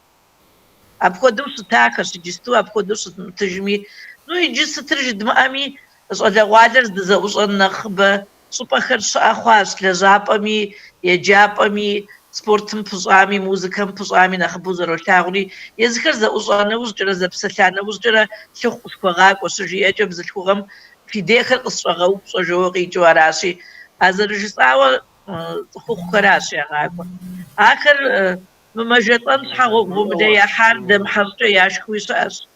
أبكودو ستاكر سجستو أبكودو ستجمي نو يجي سترجد مأمي صدا وادرز دزوز النخبة سوبر أخواس لزابامي يجابامي سبورتم بزامي موسيقى بزامي نخبو زرو تاغني يذكر ذا أزانا وزجرا ذا بسلانة وزجرا شوخ أسقاق وسجي أجب زلخوغم في داخل قصرغو بصجوغي جواراسي أزر جساوة خوخ كراسي غاقو آخر ممجطان حقوق بمدايا حار دم حرطو ياشكوي ساس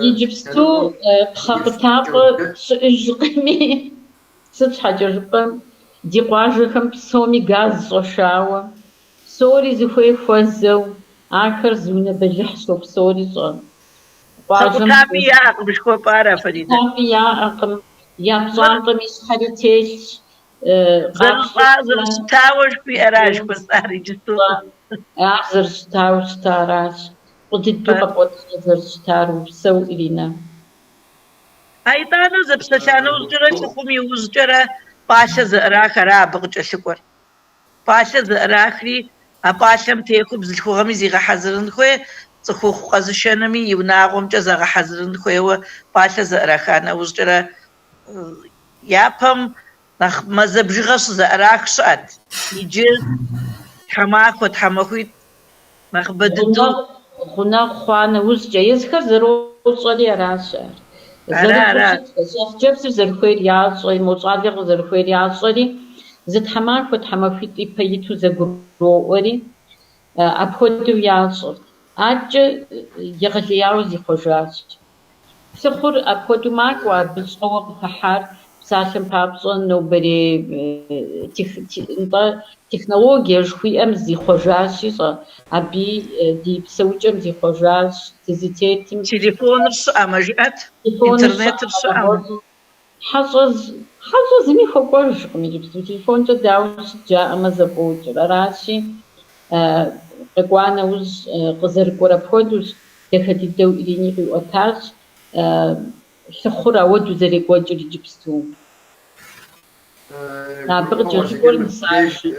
يجبستو بخاطر شقمي ست حاجة جبن دي قواجهم بسومي غاز صوشاوة سوري زفوي فوزو آخر زونة بجحسو بسوري صون
تابي يا أقم بشكو بارا فريدة
تابي يا أقم يا بزانقم يسحري تيش
زرستاوش في أراش بس أهري جستو
زرستاوش تاراش قددو قبوت زرستارو سو إلينا
أيضاً زبسلانة وزجرة تخومي وزجرة باشا زأراخ رابق جشكور باشا زأراخري أباشم تيكو بزلخوغمي زيغا حزرن خوي تخوخ قزشنمي يوناغم جزاغا حزرن خوي وباشا زأراخانا وزجرة يابم نخ مزبجغس زأراخ سعد يجير حماك وتحماكوي نخ بددو
غنا خوانا وزجا يزخر زرو صلي راشا جبس زرخوير ياصلي مصادق زرخوير ياصلي زد حماك وتحماكوي تيبايتو زغرو وري أبخدو ياصل أج يغلياو زي خوجاش سخر أبخدو ماك وبصوغ بحار ساشم بابصون نوبري تكنولوجيا جوي أم زي خوجاشي أبي دي بسوجم زي خوجاش تزيتيتم
تليفون رسا مجأت إنترنت رسا
حظوظ مي خوجاش كمي جبتو تليفون جداوش جاء مزبوط راشي قوانا وز قزر كورا بودوس تخدي دو إليني في أوتاج سخرا ودو زري قواجر جبستو نابق جوجور مساج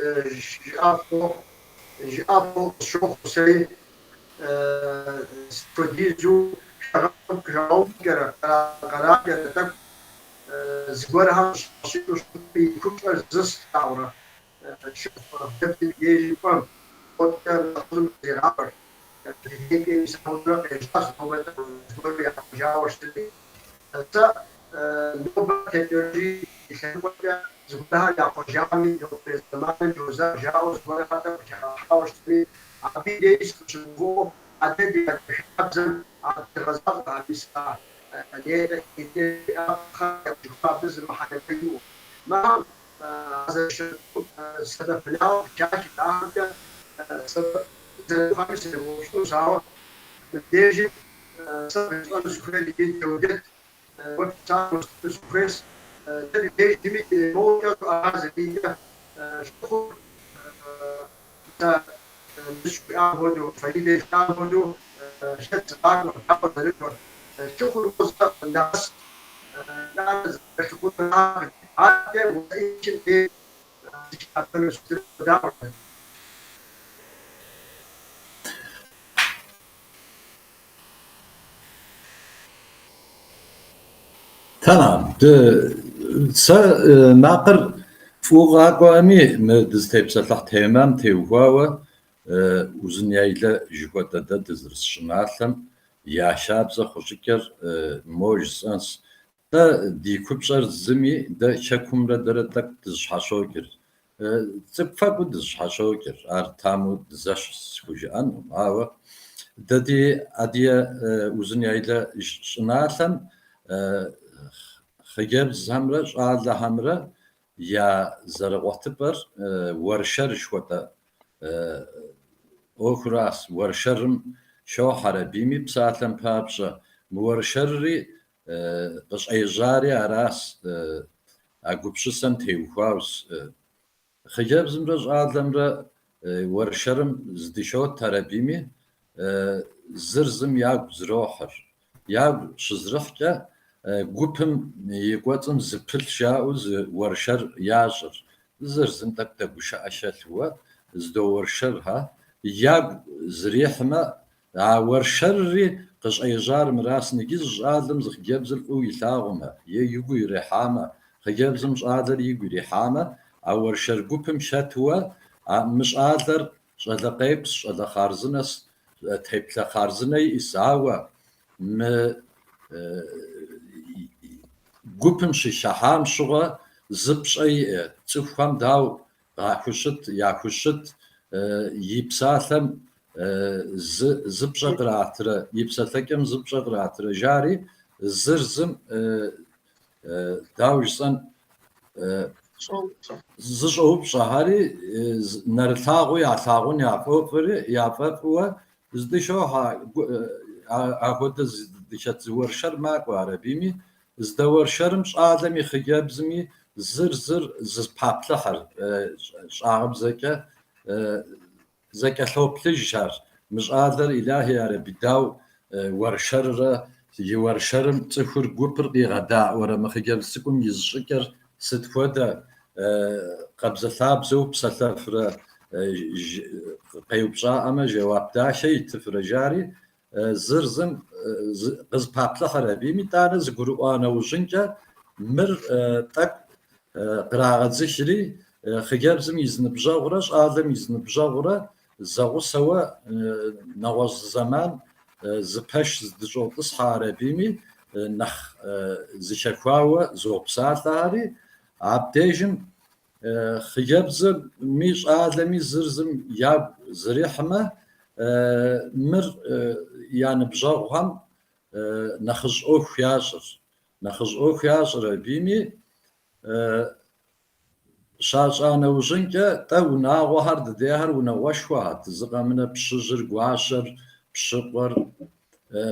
جابو شوخ سي ستوديزو شغل كرا تك زغورها شيتو في كوكر زست تاورا شوف بدي يجي فهم كان نقول زراعة هيك يسمونه إنجاز هو زغور يا جاوش تبي حتى نوبة تكنولوجي يسمونه زغورها يا فجامي جو زمان جوزا جاو زغورها حتى جاوش تبي أبي ديش تشوفه أدي حبزن الرزاق على الساعة اللي يدي أخر يجوب بزر محل بيو ما هذا السبب لا جاك الآن سبب خمس وشو سوا بديجي سبب سكري اللي جدت وقت سكري تبي تبي موجة هذا اللي شو مش بيعبدوا فريد يعبدوا شت عقل وحاول ذكر شغل وظيفة الناس ناس تكون عادة وأي شيء تشتغل دعوة
تمام ناقر فوق أقوامي مدزتيب سلح تمام تيوهاوة وزنيايلة جوة دزرس شمالهم يا شاب زخوشكر موج سانس دا دي كوبشر زمي دا شكم ردردك دزحاشوكر تبفاقو دزحاشوكر تامو دزاش سكوجان معاوة دا دي أديا وزنيايلة شمالهم хъыджэбзхэмрэ щӏалэхэмрэ я зэрыгъуэтыпӏэр уэршэр жыхуэтӏэ ӏуэхуращ. Уэршэрым щохьэ Арабийми псалъэм папщӏэ. Мы уэршэрри къыщӏеижьари аращ, а гупсысэм теухуауэ. Хъыджэбзымрэ щӏалэмрэ уэршэрым здыщот Арабийми зыр зым ягу зрохьыр. Ягу щызрыхькӏэ гупым и кӏуэцӏым зы пыл жаӏэу зы уэршэр ящӏыр. Зыр зым тӏэкӏу дэгушыӏэ щэлъууэ здоуэршэрхьэ. Ягу зрихьмэ, а уэршэрри къыщӏеижьар мыращ. Нэгъуэщӏ щӏалэм зы хъыджэбзыр фӏыуэ илъагъумэ, е игу ирихьамэ, хъыджэбзым щӏалэр игу ирихьамэ, а уэршэр гупым щэтууэ мы щӏалэр щӏалэкъепс, щӏалэхъарзынэ, теплъэ хъарзынэ иӏэс, ауэ мы гупым щилъыхьам щыгъуэ зы пщӏэ иӏэ. Цӏыхухэм дауэ яхущыт и псалъэм зы пщӏэ къратырэ, и псалъэкӏэм зы пщӏэ къратырэжари зыр зым дауэ жысӏэн зыщӏэупщӏэхьэри нэрылъагъуу ялъагъун яфӏэфӏыуэ здыщохьэ. Апхуэдэ дыщэт зы уэршэр макӏуэ Арабийми. Здауэршэрым щӏалэм и хъыджэбзми зыр зыпаплъыхьыр щӏагъыбзэкӏэ зэкӏэлъоплъыжщ ар. Мы щӏалэр Илахи Араби дауэ уэршэррэ, и уэршэрым цӏыхур гупыр къигъэдаӏуэрэ мы хъыджэбз цӏыкӏум и щӏыкӏэр сыт хуэдэ къэбзэлъабзэу псэлъэфрэ къеупщӏаӏэмэ жэуап дахэ итыфрэ жари зыр зым къызпаплъыхьыр Арабийми. итӏанэ зыгурыӏуа нэужьынкӏэ мыр тӏэкӏу кърагъэдзыхри хъыджэбзым и зыныбжьэгъурэ щӏалэм и зыныбжьэгъурэ зэгъусэуэ нэгъуэщӏ зэман зы пэш здыщӏотӏысхьэ Арабийми нэхъ зыщэхуауэ зопсалъэхьэри. Абдежым хъыджэбзми щӏалэми зыр зым ягу зрихьмэ, мыр я ныбжьэгъухэм нэхъыжь ӏуэху ящӏыр. Нэхъыжь ӏуэху ящӏыр Арабийми. щащӏа нэужьынкӏэ тӏэ унагъуэхьэр дыдехьэр унагъуэшхуэхьэт. Зыкъэмынэ пщыжьыр, гуащэр, пщыкъуэр,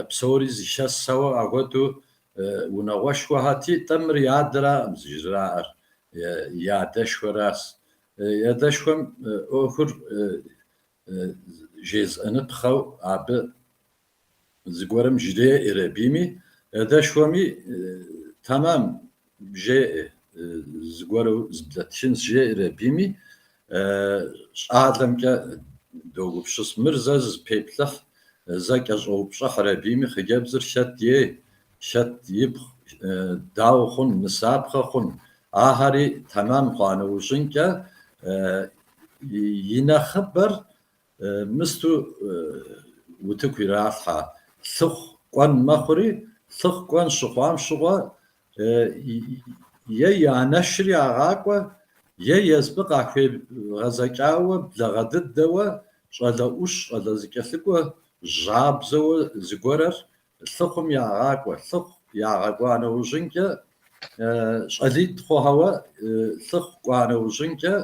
псори зыщэсауэ ахуэдэу унагъуэшхуэхьэти, тӏэ мыр и адэракъым зыжраӏэр, и адэшхуэращ. Адэшхуэм ӏуэхур жезыӏэныпхъэу абы зыгуэрым жреӏэ Арабийми. Адэшхуэми тэмам жеӏэ, зыгуэру зыблэтын жеӏэ Арабийми. Щӏалэмкӏэ догупщыс. Мыр зэ зыпеплъыхь, зэ кӏэщӏэупщӏыхь Арабийми. Хъыджэбзыр лъэт ей, лъэт ибгъу, дауэ хъун, нысапхъэ хъун. Ахьэри тэмам хъуа нэужьынкӏэ и нэхъыбэр мысту утыку иралъхьэ. Лъыхъу кӏуэн мэхъури, лъыхъу кӏуэн щыхъуам щыгъуэ е и анэшыр ягъакӏуэ, е езыбы къахуегъэзэкӏауэ благъэ дыдэуэ щӏалэ ӏущ, щӏалэ зыкӏэлъыкӏуэ жьабзэуэ зыгуэрэр лъыхъум ягъакӏуэ. Лъыхъу ягъэкӏуа нэужьынкӏэ щӏалитӏ хъуауэ, лъыхъу кӏуа нэужьынкӏэ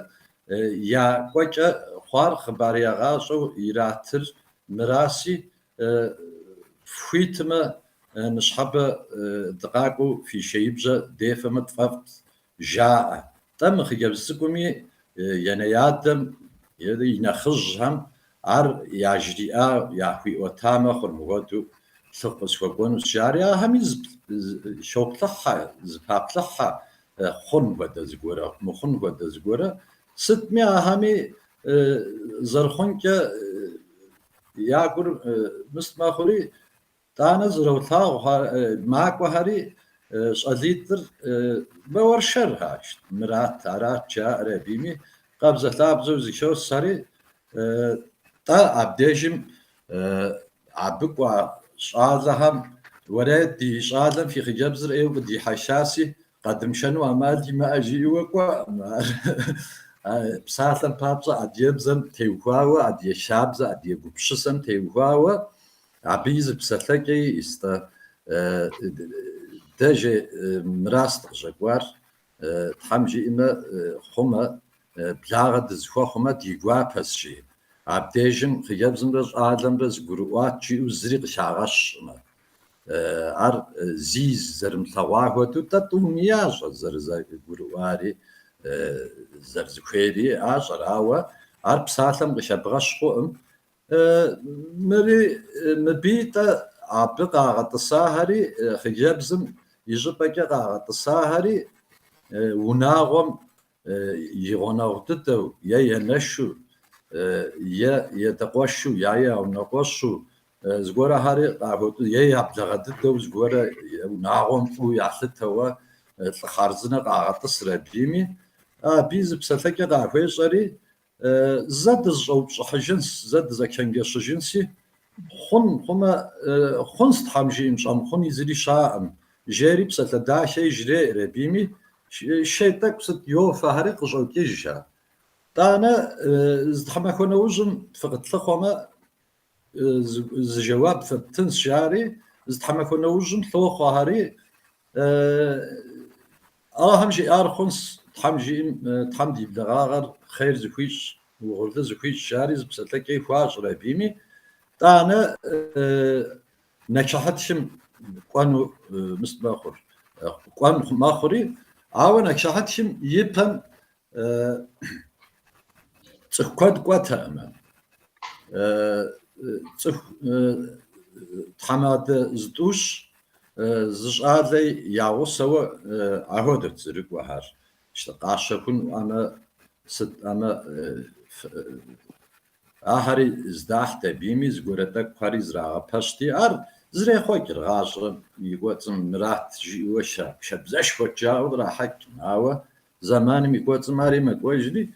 я кӏуэкӏэ хъуар хъыбар ягъащӏэу иратыр мыраси, фхуитмэ ныщхьэбэ дыкъакӏуэу фи шеибжьэ дефэмэ тфӏэфӏт жаӏэ. Тӏэ мы хъыджэбз цӏыкӏуми енэядэм и нэхъыжьхэм ар яжриӏа, яхуиӏуэта мэхъур мыгъуэду лъыхъу къысхуэкӏуэну сжари. Ахэми щоплъыхьэ, зыпаплъыхьэ хъун хуэдэ зыгуэрэ, мыхъун хуэдэ зыгуэрэ. Сытми ахэми зэрыхъункӏэ я гур мыст мэхъури, итӏанэ зэролъагъу макӏуэхэри щӏалитӏыр уэршэрхьащ. Арат жаӏэр Арабийми. Къэбзэлъабзэу зыщосэри тӏэ абдежым абы кӏуа щӏалэхэм уэрэд ди щӏалэм фи хъыджэбзыр ӏейуэ къыдихьэшаси къэдымшэну ӏэмал имыӏэ жиӏэуэ кӏуэӏым. Псалъэм папщӏэ адыгэбзэм теухуауэ, адыгэ щабзэ, адыгэ гупсысэм теухуауэ абы и зы псэлъэкӏэ иӏэс. دجي مراست جاكوار تحمجي إما خما بلاغة زخوا خما ديقوا بسشي عبديجم خيابزم رز آدم رز قروات جي وزريق شاغش ار زيز زرم ثواه تتو مياج زر قرواري زر زخيري آجر آوا ار بساتم غشبغش قوم مبيتا عبقى غطساهري خيابزم يجبك غطساهري وناغم يغنغتتو يا ينشو يا يتقوشو يا ونقوشو زغورا هاري قاعد يا يبلغتتو زغورا وناغم فو يحلتوا خارزنا قاعد تصر بيمي بيز بسلكه قاعد شري زاد الصوب صحجنس زاد زكنجش جنسي خما خنست حمجي مشام خن يزري شاء جاري بسات دا شيء جري ربيمي شيء تكسد يو فهري قجو كيجا دانا زدحما كنا وجم فقط لخما زجواب فتنس شاري زدحما كنا وجم ثو خهري همجي خنس تحمدي بدغاغر خير زكويش وغلط زكويش شاري بسات لكي فاش ربيمي دانا نكشحتشم قانو مستباخر قان ماخري عاون نكشحتشم يبهم تخكد قوتا اما تحماد زدوش زشادي ياو سوا عهودت زرق وهار اشتقاشكن اما آخری زداخت بیمی زگورتک پاری زراعه پشتی زری خوکر غاشر یکوتم مرات جیوشا شبزش خوچا و راحت ناوا زمان میکوتم ماری مکوجدی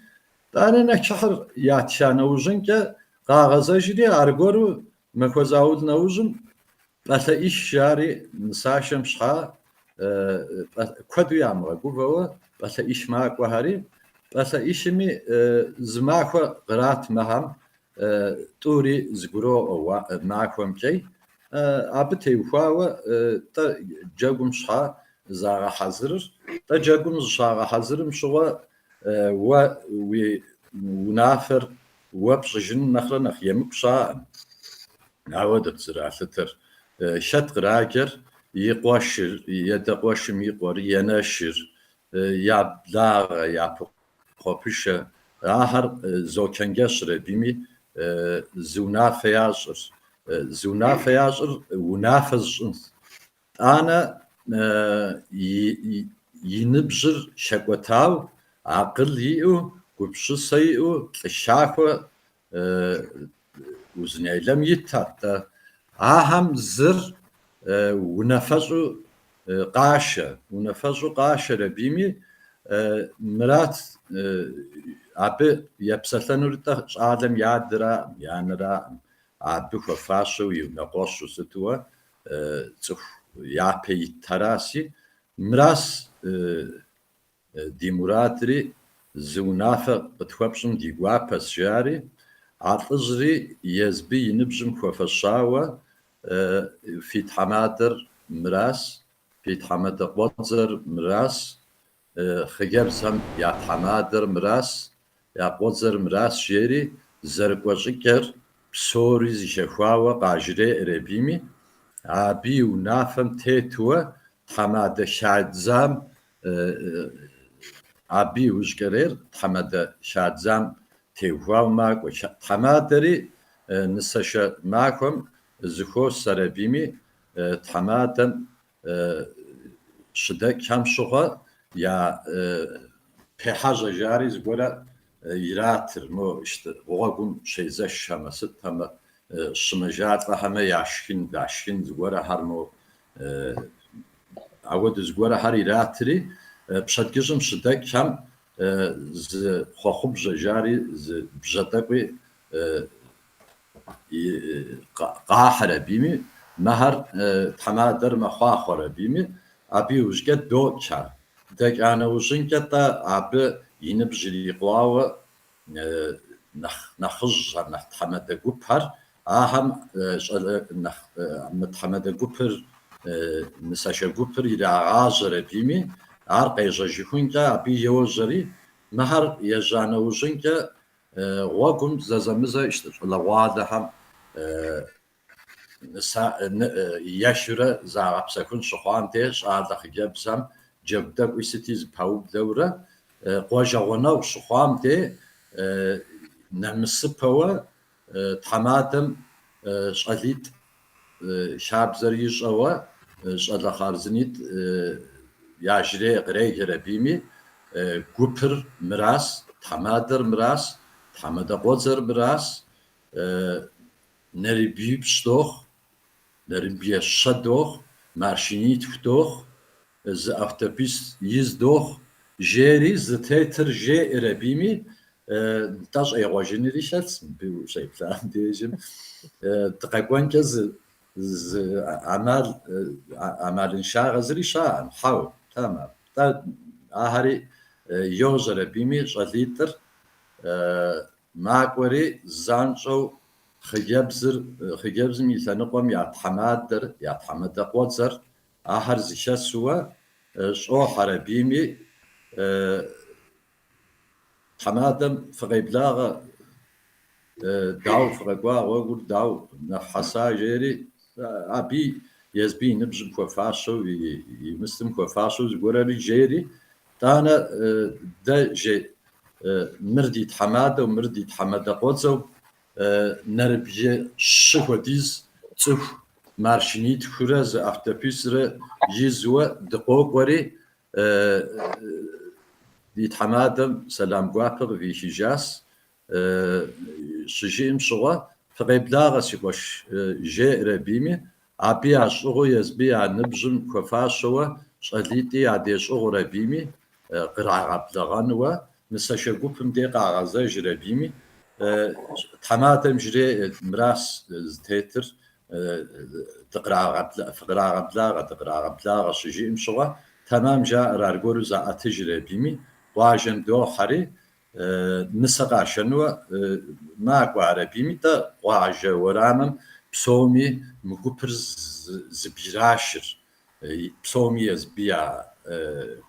داره نکشر یاتشان اوجن که قاغزه جدی ارگورو مکوزاود نوجن بس ایش شاری نساشم شها کدوی امر گویو بس ایش ما کوهری بس ایشمی زماخو قرات مهم توري زغرو معكم كي ابتي وفاو تا جاكم شها زاغ حزر تا جاكم شها حزر مشوا و ونافر وبشجن نخر نخيمك شا نعود زراعتر شت راجر يقوشر يدقوشم يقور ينشر يا بلاغ يا خوبشه آخر زوجنگشره بیمی زونافیاجر ونافذ أنا ينبجر شقوتاو عقل يو قبش سيئو الشاكو وزنيلم يتاتا أهم زر ونفذو قاشة ربيمي مرات أبي يبسلنور تا عالم يادرا يانرا أبي خفاشو ينقوشو ستوا تف يابي تراسي مراس ديموراتري زونافة بتخبشم ديقوابس جاري عطزري يزبي نبجم خفاشاوة في تحمادر مراس في تحمادر بوزر مراس خجبزم يا تحمادر مراس يا بوزر مراس جيري زرقوشكر بسوري زيشخواوة قاجري ربيمي عبي ونافم تيتوا تحمادر شادزام عبي وشكرير تحمادر شادزام تيواو ماكو تحمادري نساشا ماكم زخو سربيمي تحمادم شده كم شغل يا بحاجة جاري زقولا يراتر مو işte oğun şeyze şaması tam şımajat ve hame yaşkin zgora harmo awod zgora har iratri pşatgizm şida kam z xoxub jari z bjatabi qahra bimi mahar tamader maxaxora bimi abi uzget doka دك أنا وشنكة عب ينبجري قواوة نخج نحمد جوبر أهم نحمد جوبر нысащэ гупыр ирагъажьэрэ бийми, ар къежьэжыхункӏэ абы еуэжьэри, мыхьэр ежьа нэужьынкӏэ гъуэгум зэзэмызэ щӏылэгъуалэхэм ешурэ загъэпсэхун щыхъуам де щӏалэ хъыджэбзхэм джэгу тӏэкӏуи сыти зыпэублэурэ къуажэгъуэнэгъу щыхъуам де нэмысыпэуэ тхьэмадэм щӏалитӏ шабзэр ищӏэуэ щӏалэ хъарзынитӏ яжьрей кърегъэр абийми гупыр мырас, тхьэмадэр мырас, тхьэмадэ къуэдзэр мырас, нэрыбиипщӏ дохъу, нэрыбиещэ дохъу, маршинитху дохъу, зы автобус из дохъу, жери зытетыр жеӏэр абийми, нтӏэ щӏегъуэжынри щытщ мыбы ущеплъам дежым. Дыкъэкӏуэнкӏэ зы ӏэмалыншагъэ зыри щаӏым, хьэу, тэмам. Ахьэри йожьэр абийми щӏалитӏыр макӏуэри занщӏэу хъыджэбзым и лъэныкъуэм я тхьэмадэр, я тхьэмадэ къуэдзэр ахьэр зыхэсууэ щӏохьэр абийми тхьэмадэм фыкъеблагъэ дауэ фыкъэкӏуа гъуэгур дауэ нэхъ хьэса жери абы езби и ныбжьым хуэфащэу и мыслым хуэфащэу зыгуэрри жери тӏанэ дэ жей мыр ди тхьэмадэу, мыр ди тхьэмадэ къуэдзэу нэрыбжьэ щы хуэдиз цӏыху маршинитхурэ зы автобусрэ изууэ дыкъокӏуэри ди тхьэмадэм сэлам гуапэ къывихыжащ. Щыжиӏэм щыгъуэ фыкъеблагъэ си къуэш жеӏэр абийми, абы ящӏыгъуу езби я ныбжьым хуэфащэуэ щӏалитӏи ядещӏыгъур абийми кърагъэблэгъэнууэ нысащэ гупым де къагъэзэжыр абийми тхьэмадэм жреӏэ мырас зытетыр фыкърагъэблагъэ щыжиӏэм щыгъуэ тэмам жаӏэр аргуэру заӏэтыжыр абийми къуажэм дохьэри нысэ къашэнууэ макӏуэ ар абийми тӏэ къуажэ уэрамым псоми мы гупыр зыбирашыр, псоми езби я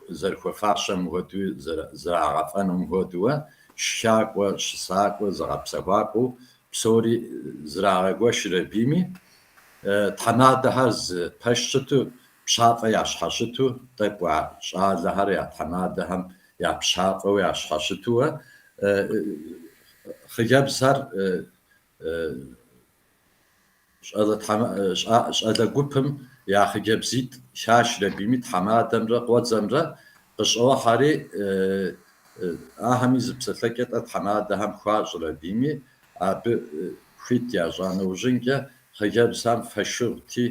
зэрыхуэфащэм хуэдэу зэрагъэфӏэнум хуэдэуэ шакӏуэ, щысакӏуэ, зыгъэпсэхуакъыу псори зрагъэгуэшыр абийми тхьэмадэхэр зы пэш щыту пщафӏэ ящхьэ щыту тӏэкӏу а щӏалэхэр я тхьэмадэхэм я пщафӏэу ящхьэ щытууэ хъыджэбзхэр щӏалэ гупым я хъыджэбзитӏ щащэр абийми тхьэмадэмрэ къуэдзэмрэ къыщӏохьэри ахэми зы псэлъэкӏэ тӏэ тхьэмадэхэм хуащӏыр абийми абы хуит ящӏа нэужьынкӏэ хъыджэбзхэм фэшыгъути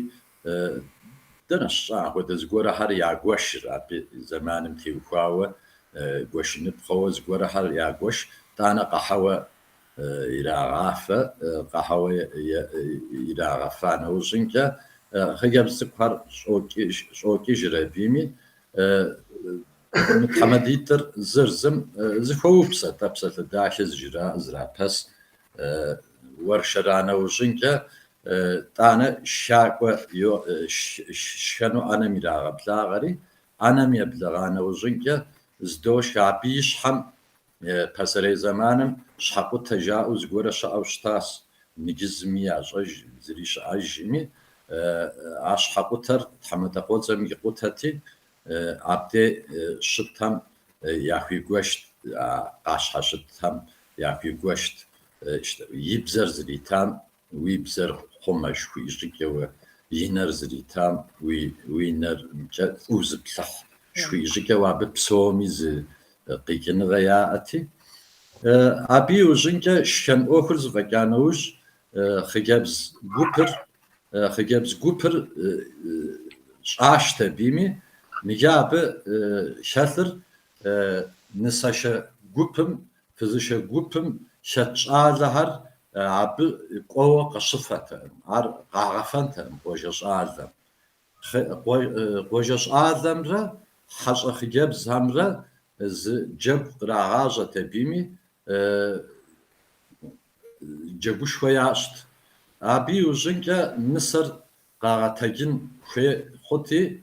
дэнэ щӏа апхуэдэ зыгуэрхьэр ягуэшыр абы зэманым теухуауэ гуэшыныпхъуэуэ зыгуэрхьэр ягуэш тӏанэ къэхьэуэ ирагъафэ, къэхьэуэ ирагъэфа нэужьынкӏэ хъыджэбз цӏыкӏухэр щӏокӏыжыр абийми тхьэмадитӏыр зыр зым зыхуэупсэ тӏэ псалъэ дахэ зрапэс уэршэра нэужьынкӏэ тӏанэ шакӏуэ шхэну ӏэнэм ирагъэблагъэри ӏэнэм еблэгъа нэужьынкӏэ здошх абы и щхьэм пасэрей зэманым щхьэкъутэ жаӏэу зыгуэрэ щыӏэу щытащ. Ныджызми ящӏэж, зыри щыӏэжми а щхьэкъутэр тхьэмадэ къуэдзэм и къутэти абде щытхэм яхуигуэшт, къащхьэ щытхэм яхуигуэшт и бзэр зритам уи бзэр хъумэ жыхуиӏэ щӏыкӏэуэ, и нэр зритам уи нэр фӏыуэ зыплъыхь жыхуиӏэ щӏыкӏэуэ абы псоми зы къикӏыныгъэ яӏэти абы иужьынкӏэ шхэн ӏуэхур зыфӏэкӏа нэужь хъыджэбз гупыр щӏащтэ абийми ныджэ абы хэлъыр нысащэ гупым, фызыжьэ гупым лъэт щӏалэхэр абы кӏуэуэ къыщыфэтэкъым, ар къагъэфэнтэкъым къуажэ щӏалэм. Къуажэ щӏалэмрэ хьэщӏэ хъыджэбзхэмрэ зы джэгу кърагъащӏэт абийми джэгушхуэ ящӏт. Абы иужьынкӏэ нысэр къагъэтэджын خوتي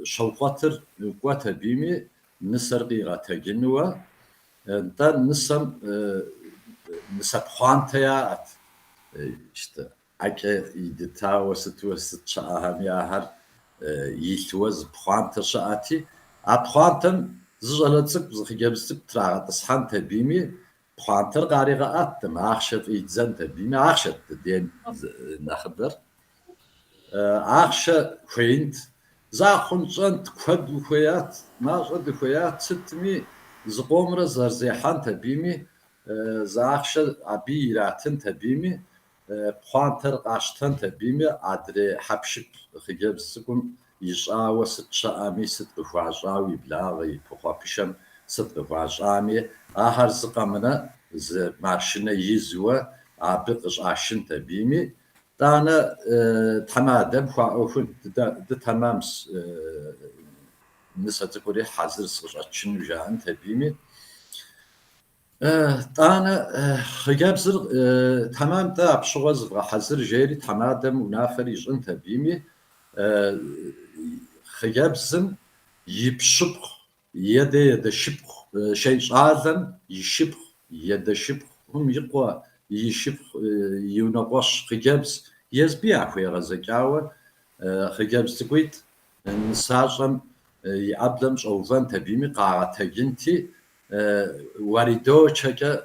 شوقاتر قوات بيمي نسر قيغة تجنوا دا نسم بخوانتيات işte ake iditaos tuos ahamyahar yiltwas bkhwanta shaati abkhwantam zjalatsik zkhgebsik tragatsham tabimi bkhwantar qariga attım akhshat idzan tabimi akhshat den nakhber akhsha khint zakhunchant khad khuyat maqad khuyat sitmi zqomra zarzihan tabimi zakhsha abiratin tabimi بخوانتر قاشتن تبيمي عدري حبشب خجبسكم يشاوى ست شامي ست بخواجاوي بلاغي بخوابشم ست بخواجامي آخر زقامنا ز مارشنا يزوى عبقش عشن تبيمي دانا تمادم خواوفن دا تمامس نسا تقولي حزر سرعتشن وجاهن تبيمي أنا خجابزر تمام ده بشغز حزر جيري تمادم ونافر يجن تبيمي خجابزن يبشبخ يد شبخ شيء عادم يشبخ يد شبخ هم يقوى يشبخ ينقص خجابز يزبيع في غزكاوة خجابز تقويت نساجم يعبدمش أو فان تبيمي قاعة تجنتي واردو چکه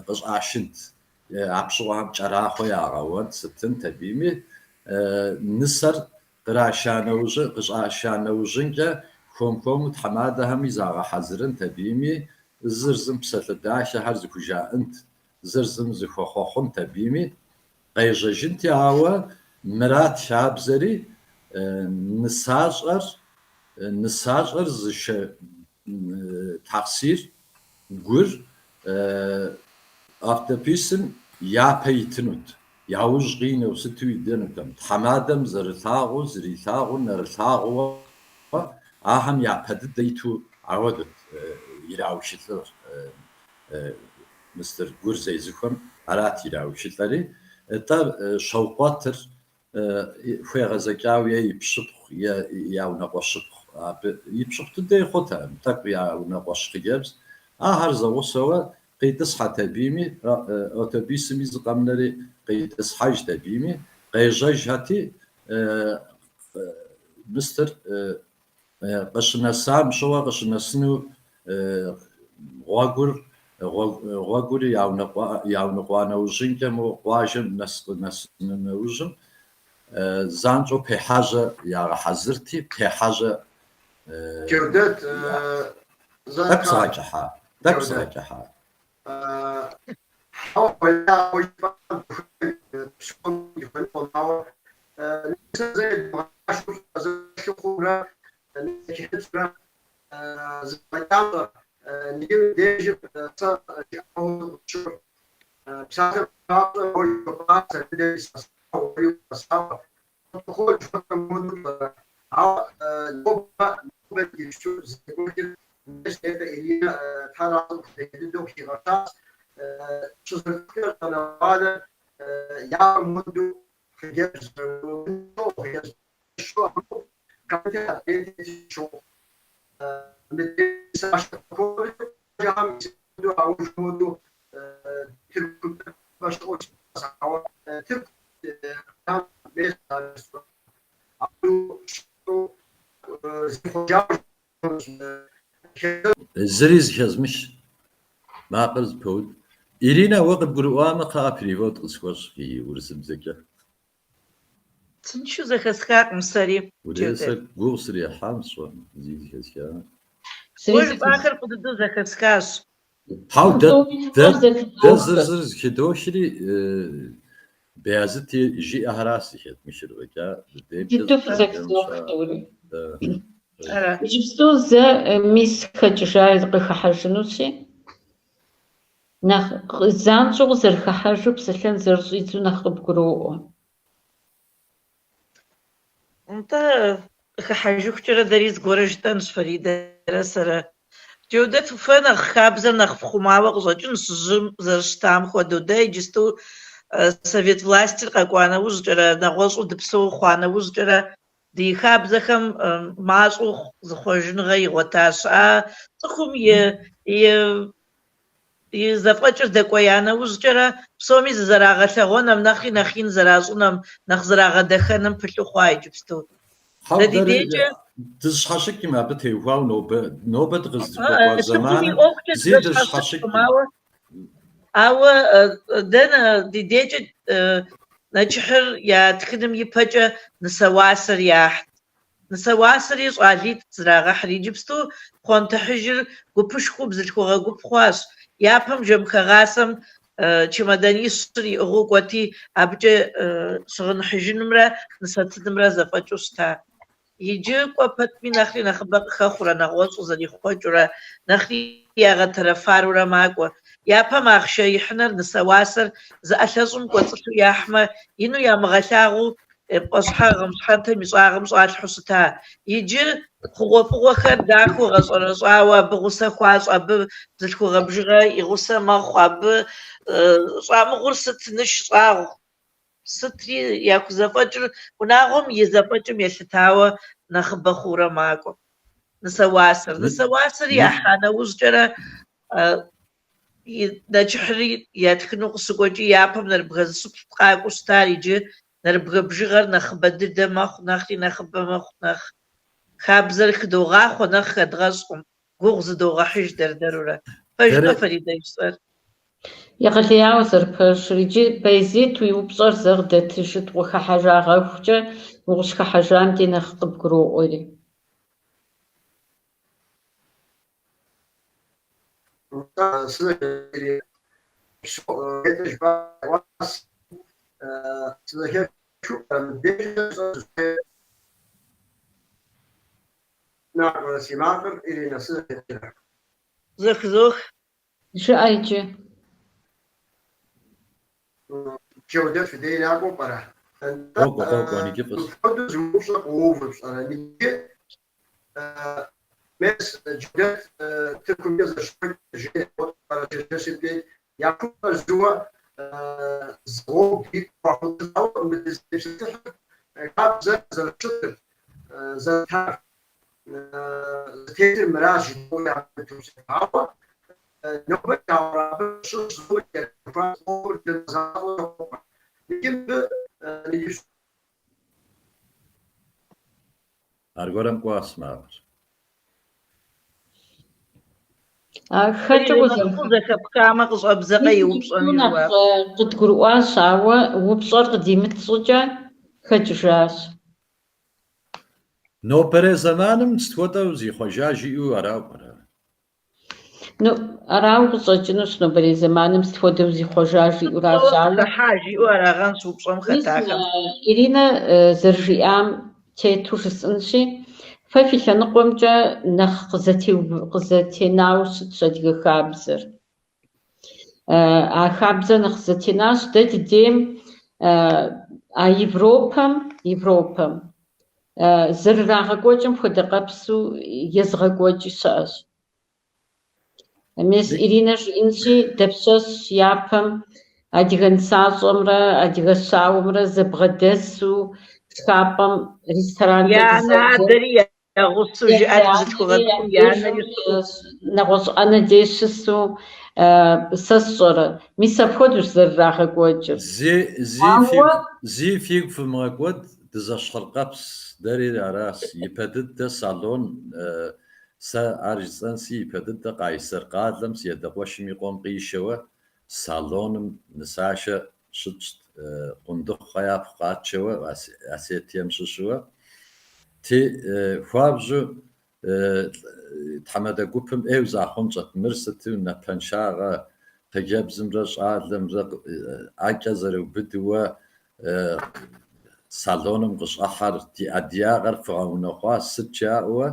قش عشنت عبشوام چراخو یاغوان ستن تبیمی نصر قراشانوجه قش عشانوجن که کم تحماده همی زاغ حزرن تبیمی زرزم بسلداش هر زکوجا انت زرزم زخوخوخم تبیمی قیججنتی آوا مرات شابزری نساجر زش تقصير gur afterpisen ya peytnut yavuj qine usitui denukam hamadam zerthagu zrithagu nerthagu aham ya padidaytu awadat irawshitlar Mr. Gurzey zikam arat irawshitleri ta shawqatr khayazakawiya yipshq ya unaqashq يبشخت دي خوتهم تقويا ونقاش خجابز هر زو سوا قيتس حتى بيمي أوتوبيس ميز قمنري قيتس حاج تبيمي قيجاج هاتي مستر قشنا سام شوا قشنا سنو غاغور ياو نقوانا وجين كمو قواجم نس نوجم زانجو بحاجة يا حزرتي بحاجة
جودت
دكساكحة
حاول شلون يفهموا لسه زي ما شوفنا كيفنا زمان نجيب ديجب صار شو بسبب هو يبقى سديس هو يبقى تقول شو موضوع بدي شو زي الناس اللي ترى تدلو في غطاس شو ذكر أنا هذا يا منذ خجز شو كانت شو بدي سأشتغل جام يسدو أو شو تلك بشغل سوا تلك كان بيس أو شو
زريز كازمش ما قرز بود إيرينا وقت بروامة قابريفوت قصقص في ورسم زكاة
تنشو زخسكاك مستري
وديسك قوصري حامس وزيز كازكا
وش بآخر قددو زخسكاش
هاو ده زرز كدوشري بيازتي جي أهراسي كت مشر وكا
جبستو زا ميس خجرايز قخحجنوشي نخ زانشو زرخحجو بسلان زرزيتو نخب قروو
انت خحجو كتير داريز غورجتانش فريدة رسرة جودة فانا خابزة نخف خماوة غزاجون سجم زرشتام خودو داي جستو совет власти какwana уждера нагош удпсо хwana уждера ди хабзэхэм мащӏэу зыхъуэжыныгъэ игъуэтащ. Цӏыхум и зэфӏэкӏыр дэкӏуея нэужькӏэрэ псоми зызэрагъэлъэгъуэнэм нэхъри нэхъ ин зэращӏынэм, нэхъ зэрагъэдэхэнэм пылъу хъуа иджыпсту. Ди деджэ
дызщхьэщыкӏым абы теухуау нобэ дыкъыздыкӏуэкӏуа
цӏыхум и
зэманым
ӏуэхукӏэ
зи
дызэщхьэщыкӏым, ауэ дэнэ ди деджэ нэчыхьыр ятхыным ипэкӏэ нысэ уасэр яхьт. Нысэ уасэри щӏалитӏ зрагъэхьыр. Иджыпсту пхъуантыхьыжьыр гупышхуэу бзылъхугъэ гуп хъуащ. Япэм жэмкэгъасэм чемоданищыр иӏыгъыу кӏуэти, абыкӏэ щыгъынхьыжынымрэ нысэ цыдымрэ зэфӏэкӏыу щыта. Иджы кӏуэ пэтми нэхъри нэхъыбэ къыхэхъурэ, нэгъуэщӏу зэрихъуэкӏыурэ, нэхъри ягъэтэрэфарурэ макӏуэ. Япэм ахъшэ ихьынэр нысэ уасэр зыӏэлъэщӏым кӏуэцӏылъу яхьмэ, ину ямыгъэлъагъуу пӏэщхьэ гъэмщхьэнтэм и щӏагъым щӏалъхьу щыта. Иджы хъугъуэфӏыгъуэхэр дахэу гъэщӏэрэщӏауэ, абы гъусэ хуащӏ, абы бзылъхугъэ бжыгъэ и гъусэ мэхъу, абы щӏамыгъур сыт ныш щӏагъу, сытри яхузэфӏэкӏыр унагъуэм и зэфӏэкӏым елъытауэ нэхъыбэ хъуурэ макӏуэ. Нысэ уасэр яхьа нэужькӏэрэ нэчыхьри ятхыну къыщыкӏуэкӏи, япэм нэрыбгъэ-зыщӏыпӏ къакӏуэу щытар. Иджы нэрыбгъэ бжыгъэр нэхъыбэ дыдэ мэхъу, нэхъри нэхъыбэ мэхъу, нэхъ хабзэр хыдогъахъуэ, нэхъ хэдгъэщӏкъым, гугъу зыдогъэхьыж дэру-дэрурэ. Пэжкъэ Фаридэ ищӏэр?
Егъэлеяуэ зэрыпэщыр, иджы Байзит уи упщӏэр зэгъдэтыжыт ухыхьэжагъэхукӏэ, укъыщхыхьэжам ди нэхъ къыбгуроӏуэри.
Зых.
Жыӏэ иджы.
جودة في دين أبو برا.
Къокӏуэ, нигъи фӏыс.
فضل زوجة قوة أنا نيجي مس جودة تكون جزء شوي جي برا جسدي يكون زوا زوج يفرح الأول من الزوج كاب زل شطر زل كار تيجي المراجع هو يعمل توصيف عوا نوبة عوا شو زوج يفرح أول من الزوج
Аргуэрам кӏуащ мавэр.
Хэкӏэ
зэхэпхамэ къыщӏэбзэкъэ и упщӏэм
нэхъ къыдгурыӏуащ, ауэ упщӏэр къыдимыт щӏыкӏэ хэкӏыжащ.
Нобэрей зэманым сытхуэдэу зихъуэжа жиӏэу арауэ пӏэрэ?
Арауэ къыщӏэкӏынущ, нобэрей зэманым сытхуэдэу зихъуэжа жиӏэуращ.
Хыхьа жиӏэу арагъэнщ упщӏэм хэтахэм.
Иринэ зэрыжиӏам тету жысӏэнщи, фэ фи лъэныкъуэмкӏэ нэхъ къызэтенауэ щытщ адыгэ хабзэр. А хабзэр нэхъ зэтенащ дэ дыдейм а Европэм зэрырагъэкӏуэкӏым хуэдэ къэпсу езыгъэкӏуэкӏи щыӏэщ. Мис Иринэ жиӏэнщи, дапщэщ япэм адыгэ нысащӏэмрэ адыгэ щауэмрэ зэбгъэдэсу шхапӏэм ресторанкӏэ
Янэ-адэри ягъусэу жиӏат бзылъхугъэцӏым янэри
нэгъуэщӏ ӏэнэ дей щысу сэ сщӏэрэ. Мис апхуэдэущ зэрырагъэкӏуэкӏыр.
Зи фигу фымыгъэкӏуэд дызэщхьыр къэпс дэри аращ. Ипэ дыдэ салон сэ ар жысӏэн си ипэ дыдэ Къайсэр къалэм си адакъуэшым и къуэм къишэуэ салоным нысашэ щытщ, къундыхъуэ япхъу къатшэуэ Осетием щыщыуэ. Хуабжьу тхьэмадэ гупым ӏейуэ захъуэм щӏэт мыр сыту напэншагъэ хъыджэбзымрэ щӏалэмрэ ӏэкӏэ зэрыубыдууэ салоным къыщӏыхьэр ди ӏэдиягъэр фыгъэунэхъуа сыт жаӏэуэ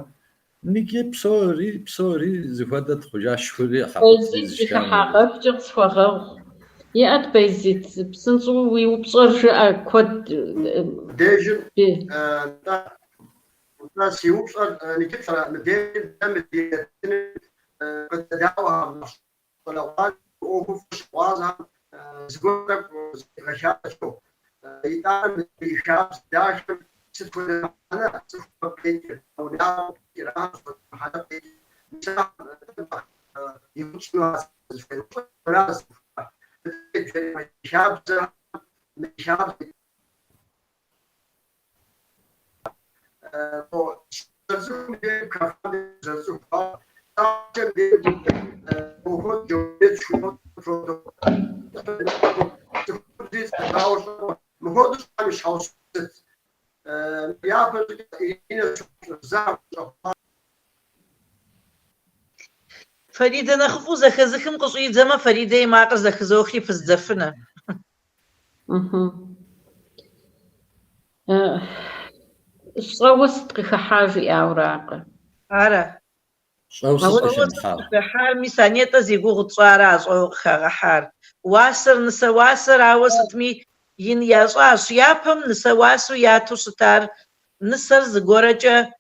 нигъи псори зыхуэдэ тхъужа шхури
хьэкъэфкӏэ къысхуэгъэгъу. Иӏэт Байзит, псынщӏэу уи упщӏэр жыӏэ куэд.
ديجن ناس يوصل نكسر مدير مدير قد تداوى طلعان وفش وازا زغرب غشاش يتعامل بشاش داخل ستكون أنا سأفكر أو لا أفكر هذا يمكن شاب
فريدة نخفو زخزخم قصوي زما فريدة ما قصدك زوخي في الزفنة.
صوصت حاجة أوراق.
أرى. حال ميسانية زيجو غطارة أو خاحار. واسر نسواسر عوستمي ين ياساس يابم نسواسو ياتو ستار نسر زغورجا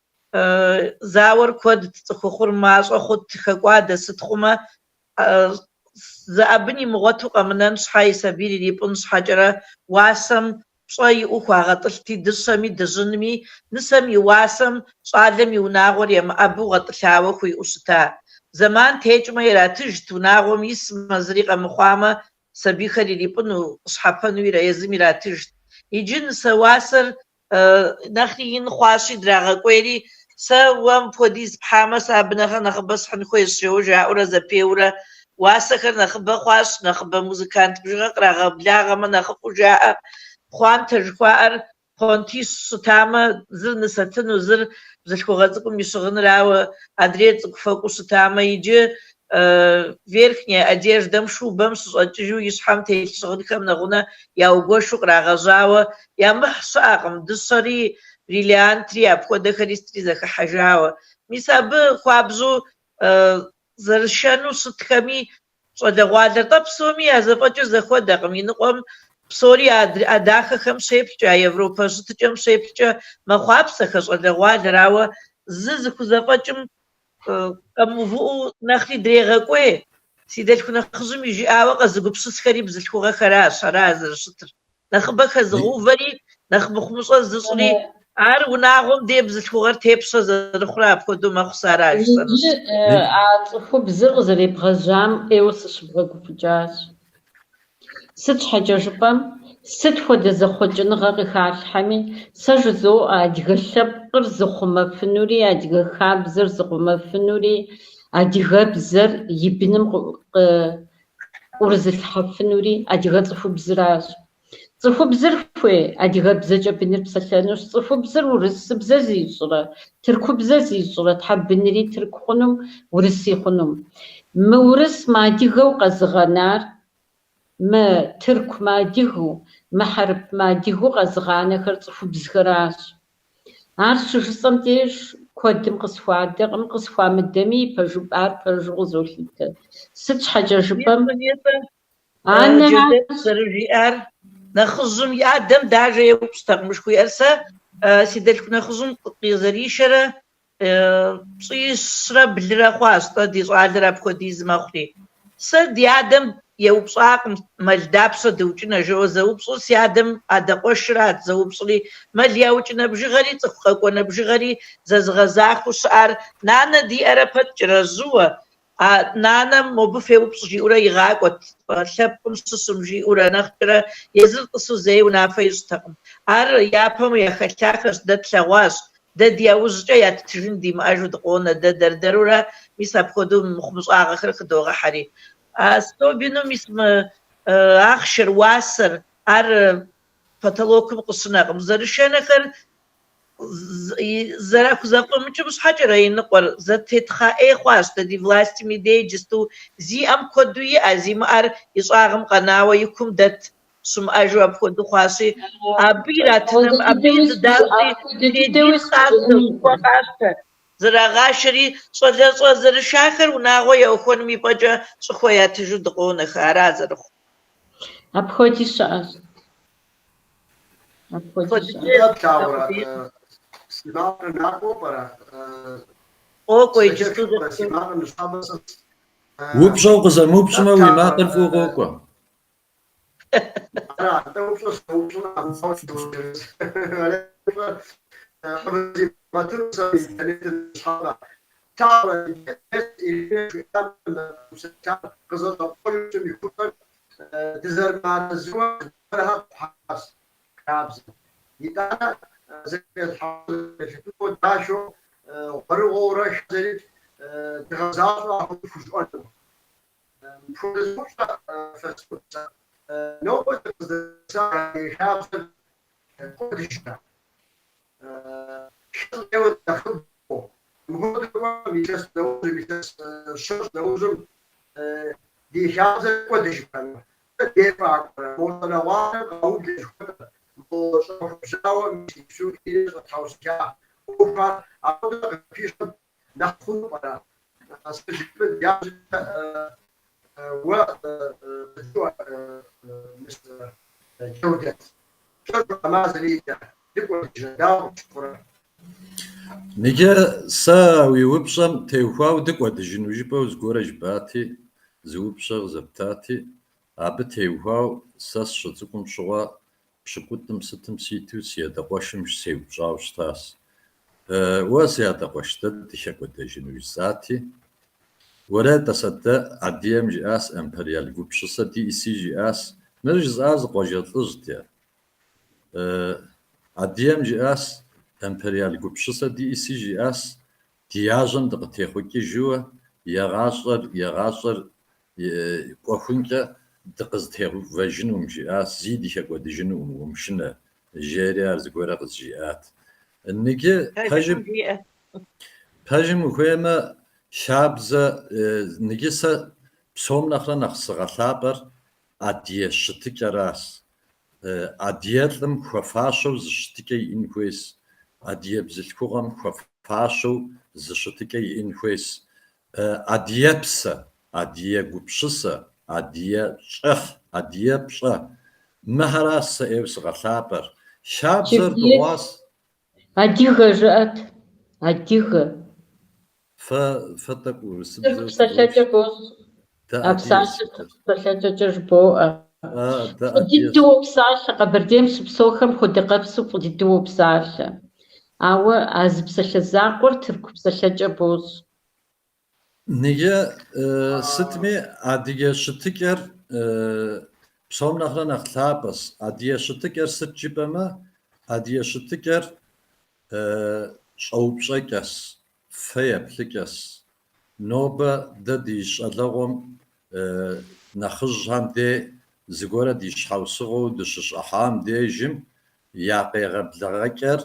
زاور كود تخخر ماس أخد تخقواد ستخما زابني مغتو قمنان صحاي سبيلي ليبون صحاجرة واسم صاي أخواغطلتي دسمي دزنمي نسمي واسم صالمي وناغور يم أبو غطلاوة خوي أستا زمان تيجما يراتج تناغو ميس مزريقة مخوامة سبيخة ليبون صحابانو يرازم يراتج يجن سواسر نخلين خواشي دراغا قويري سوام بوديز بحامة سابنغا نخبص حنخوي الشيوجا أورا زبيورا واسكر نخبا خواش نخبا موزيكانت بجغا قراغا بلاغا ما نخبو جاء خوان ترخوار خونتيس ستاما زر نساتن وزر زلخوغازكم يشغن راو أدريت فوقو ستاما يجي верхняя одежда шубам сочжу ишхам тейшгын кам нагуна яугошу крагажава ямхсагам дсари бриллиантри обхода христри захажава мисабы хвабзу заршану сутхами шодагвадерта псоми азапачу заходагам инqom псори адахахам шепча европа шутчам шепча махвабсаха шодагвадерава ззхузапачым كموفو ناخلي دريغا كوي سيدات كنا خزم يجي آوغا زقبسس خريب زلخوغا خراس رازر شطر نخبا خزغوفري نخبا خمسا زصري عار وناغم ديب زلخوغا تيبسا زرخراب كودو ما خساراج
عاطفو بزرغ زري بغزام ايوس شبغاكو فجاس ست حاجة جبام ست خود زخوجن غاقي خالحامي سجزو أدغشبقر زخوما فنوري أدغخاب زر زخوما فنوري أدغاب زر يبنم ورزل حفنوري أدغزفو بزراج صفو بزر فوي أدغاب زجا بنر بسلانوش صفو بزر ورس بزازي صورة تركو بزازي صورة تحب بنري تركو خنم ورسي خنم مورس ما دغو قزغنار ما ترك ما دغو ما حرب ما دغو قزغانة خرصفو بزغراج عارشو جسمتيش كودم قصفوادق قصفوا مدمي بجوب عار بجو زوليت ست حاجة جبم
أنا سرجيار نخزم يعدم داجة يوبستق مش كوي أرسا سيدلك نخزم قيزري شرا صيصرا بلرا خواستا دي صعادرا بخوديز مخلي سد يعدم يوبصاق مالدابسا دوجنا جوزا وبصوص يعدم عدا قشرات زوبصلي مال يوجنا بجغري تخقونا بجغري زازغزاخ وشعر نانا دي أرابت جرزوه نانا مبفي وبصجي أورا يغاقوت شابم سسمجي أورا نخبرا يزل قصو زي ونافا يستقم عار يابم يخشاكس دات لغواس دا دياوزجا ياتتجن دي ماجو دقونا دا دردرورا ميساب خودو مخمص آغا خرق دوغا حري استو بينو ميسم آخشر واسر عار فتلوكم قصناقم زرشانا خر زراكو زاقو منچو بس حاجة راي نقور زتتخا اي خواستا دي власти ميدي جستو زي ام كودوي ازي مار يصاغم قناوة يكم دات سم اجو اب كودو خواسي ابيراتنم ابيز دالتي دي خاصة وقاستا زراغاشري صدق زر شاكر وناغو يوخون مي بجا سخويات جو دقون خارا زرخو
أبخوتي ساز
Simano naco para
اوكو جستو
Simano nusabas
وبشو قزم وبشما وما قرفو قوكو
Ara, então eu sou ما تنسى الصحابة تعرف في كتاب قصة كل يكون تزر مع الزواج لها حاس كابز يتانا زي الحاس في كل داشو وقروا ورش زي تغزال راح يفوزون فوز فسكوت نو بس يحاس كل شيء يود تاخذ المفروض بيجلس دوز بيجلس الشخص دوز دي شازة قديش كان يفعل موضوع واحد أو كذا موضوع شاو مش شو كذا تحاول كذا وفعل أقول فيش نأخذ para أستجيب يا و مستر جودة شكرا ما زليت تقول جدام شكرا
نجا ساوي وبشم تيوخاو دقوا دجنوجي بوز غورج باتي زوبشغ زبتاتي اب تيوخاو ساس شتكم شوا بشكوتم ستم سيتو سياده قوشمش سيوبشاوش تاس وسياده قوشتت دشكو دجنوجي ساتي ورا تصدى عديم جاس امبريال غوبشسا دي سي جي اس مرج از قوجتلجتيا عديم جاس امبريال غوبشسا دي سي جي اس دياجن دقتيخوكي جوا يغاشر قوخنكا دقزتيخو فاجنوم جاس زيدي شكو دجنوم ومشنا جيريار زغورا جيات النجي باجم وخيما شابزا نجيسا بسوم نخلا نخصغالابر عديه شتكراس عديتلم خفاشو زشتكي انكويس عديه بزلكوغم خفاشو زشتكي انكويس عديبسا عديه غوبشسا عديه شخ عديه بشا مهراس ايوس غالابر شابزر دواس
أديها جات أديها
فتقول
سلشة بوز أبساشة سلشة جبوء خديتو بساشة قبرديمش بسوخم خدي قبسو خديتو بساشة أو از بساشة زاقور تركو بساشة جبوز
نيجا ستمي عادية شتكر بسوم نخلا نخلابس عادية شتكر ستجيبما عادية شتكر شعوب شاكس فيبلكس نوبة دديش أدلغم نخج هم دي زغورة ديش حوصغو دشش أحام دي جم ياقي غبلغكر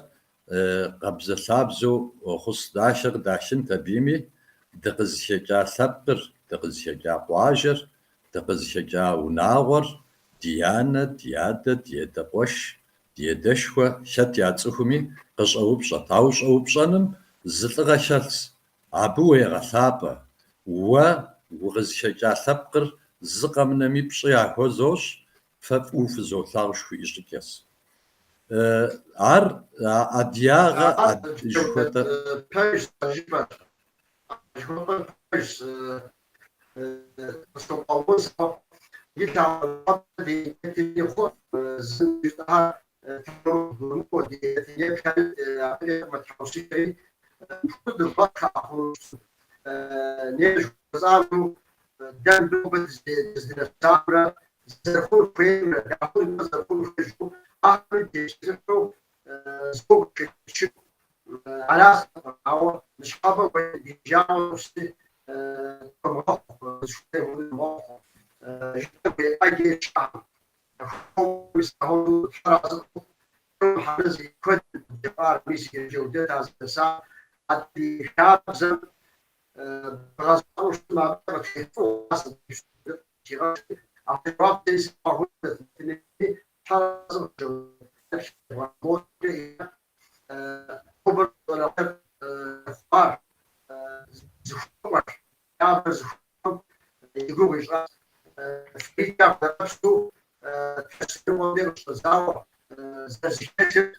قبز ثابزو وخص داشن تبيمي دقز شجا ثبر دقز شجا قواجر دقز شجا وناغر ديانة ديادة ديادة قوش ديادة شوى شت ياتسوهمي قش أوبشا تاوش أوبشانم زلغة شلس عبوي غثابة وغز شجا ثبقر زقا منامي بشيا هوزوش ففوف زوثاوش في إشتكيس عر أدياغا أدجوتا
على مش حابب يجاوز أي شعب هو يستهون فرص حرز كل جبار ميسي جودتها ساعة التي حابز بغزوش ما بغت فوق جيران أعتراف تسمعون حرز خبر ولا أخبار زخمر يا زخمر يقول إيش في كتاب نفسه تحسين موديل استزاوة زكاة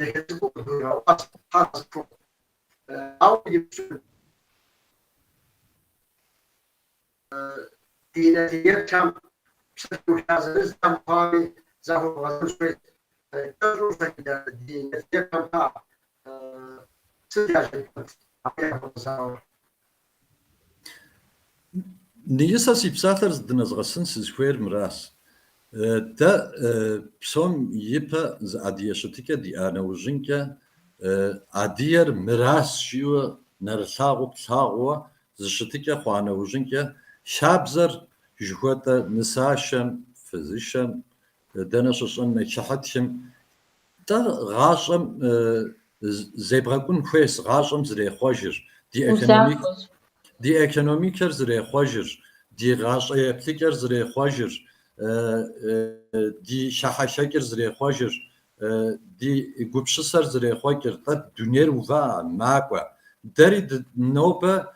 يكتبوا بالرواس حاصل أو يبصر ديناتيات كم بسبب هذا الزمان قامي زهو غزوة
نيسا سيبساتر دنزغسن سيزخوير مراس دا بسوم يبا زاديشتيكا دي انا وجنكا ادير مراس شيو نرثاغو بثاغو زشتيكا خوانا وجنكا شابزر جهوتا نساشم فزيشم دانششن نشحتشم دا غاشم زيبغاكون كويس غاشم زري خوجر دي ايكونوميكر زري خوجر دي غاش ايبليكر زري خوجر دي شحاشكر زري خوجر دي غوبشسر زري خوجر دا دنير وفا ماكوا داري نوبه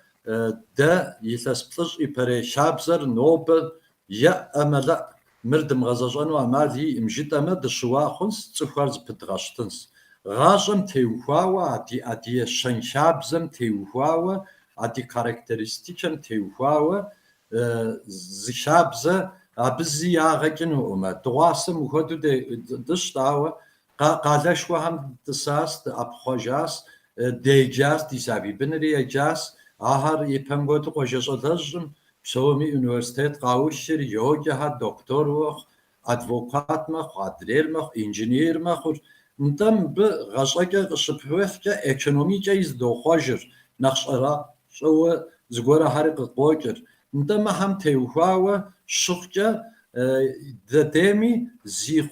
دا يتسبلش إبرة شابزر نوبل يا أملا مردم غزاجانو أمالي إمجد أمد الشواخنس تفارز بدغاشتنس غاشم تيوهاوا عدي شنشابزم تيوهاوا عدي كاركترستيكم تيوهاوا زشابزة عبزي آغاكنو أما دواسم وخدو دشتاوا قادشوا هم دساس أبخوجاس ديجاس ديسابي بنري جاس آهار يبهمگوت قوششتاجم بسومي universitet قاوشر يوجها دكتور وخ ادوكات مخ ادرير مخ انجينير مخ ندم بغشاكا قشبوخكا ايكونوميكا يزدو خوجر نقشرا شو زغورا حرق قوكر ندم هم تيوخاوا شخكا دتيمي زي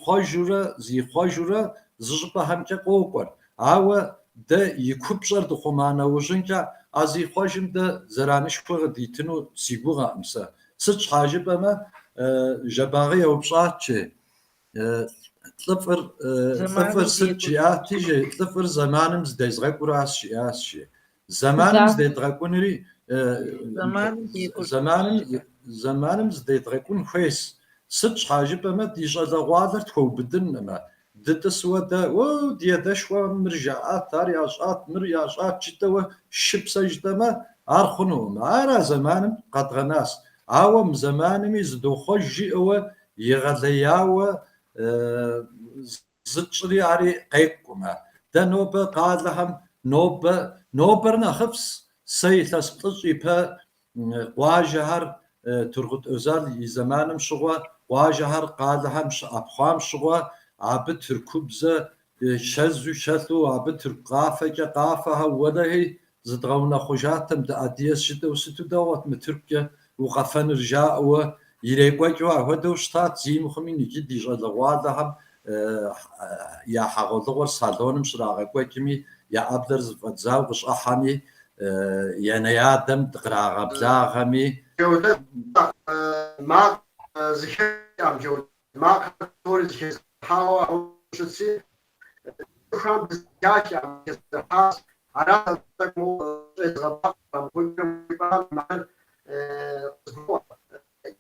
خوجورا زجبا همكا قوكر آوا دا يكوبشر دخومانا وجنكا ازي خوشم ده زرانش خوغ ديتنو سيغوغا امسا سچ حاجب اما جباغي او بشاتشي تلفر سجياتي جي تلفر زمانم زديزغا قراس شي زمانم زديدغاكونري زمانم زديدغاكون خويس سچ حاجب اما ديجا زغوادر تخو بدن اما دتسوا دا و ديدشوا مرجعات تارياشات مرياشات جتوا شبسجدما ارخنو ارا زمانم قد غناس عوام زمانم يزدو خوجي او يغلياوا زتشري عري قيكما دا نوبه قادلهم نوبرنا خفس سيتسبطش يبا واجهر ترغت أزال زمانم شغوا واجهر قادلهم أبخام شغوا عبد تركبزة شزو شتو عبد قافها وده زدغونا خجاتم دا أديس شتو ستو دوات متركة وقفن رجاء ويريقوا جوا ودو شتات زي مخمين يجد يجدغوادهم يا حغضغور صالونم شراغقوا كمي يا أبدرز فتزاو بش أحامي يا نيادم تقراغ بلاغمي
ما زكام جو ما كوري how should see from the judge and the past around the more is about man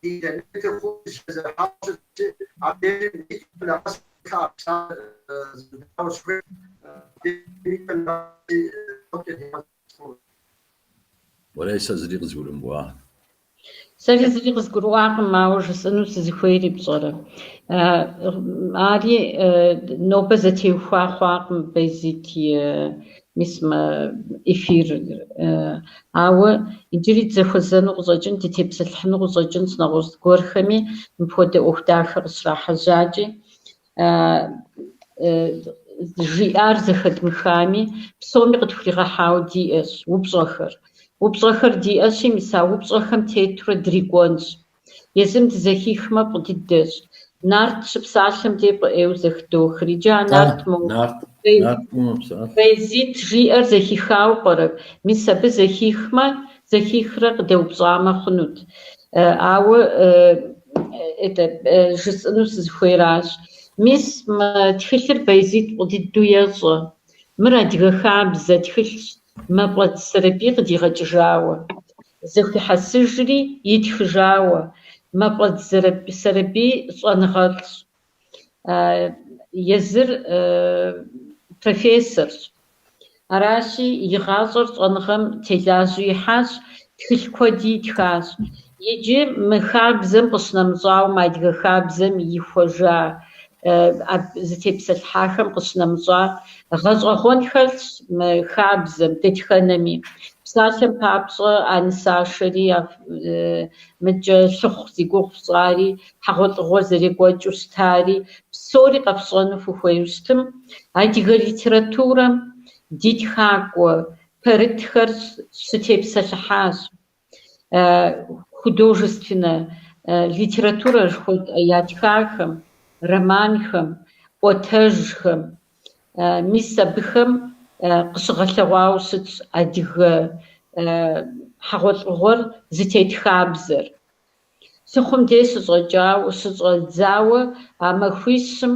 the food is a house updated the
وليس زريق زول مبواه
سالي قسقرواق ما وش سنو سزخويري بصورة آري نوبة زتي وخواق بيزيتي مسم إفير أو يجري تزخزن غزاجن تتبسلحن غزاجن سنغوز غورخمي مبود أختاخر صراحة جاجي جيار زخد مخامي بصومي قد فريغا حاو دي اس وبصخر دي أشي مساو بصخم تيتر دريقونش يزم تزخيخما بقددش نارت شبساشم دي بقيو زخدو خريجا نارت مو بيزيت جيار زخيخاو برق مسا بزخيخما زخيخرق دو بصامة خنود أو جسنو سزخويراش مس ما تخشر بيزيت بقددو يزو مرا دغخابزة تخش ما بغت سربي غدي غتجاوة زخي حسجري يتخجاوة ما بغت سربي صنغلت يزر بروفيسور أراشي يغازر صنغم تلازو يحاش تخل كودي تخاش يجي مخابزم بصنمزاو ما دغخابزم يخوجا зытепсэлъхьахэм къыщынэмыщӏа гъэщӏэгъуэн хэлъщ мы хабзэм дэтхэнэми. Псалъэм папщӏэ анысашэри мыкӏэ лъыхъу зи гугъу пщӏари, хьэгъуэлӏыгъуэ зэрекӏуэкӏыу щытари, псори къэфщӏэну фыхуейуэ щытым, адыгэ литературэм ди тхакӏуэ пэрытхэр щытепсэлъыхьащ. Художественная литература ятхахэм, романхэм, ӏуэтэжхэм, мис абыхэм къыщыгъэлъэгъуауэ щытщ адыгэ хьэгъуэлӏыгъуэр зытетхабзэр. Цӏыхум де щыщӏэдзауэ а махуищым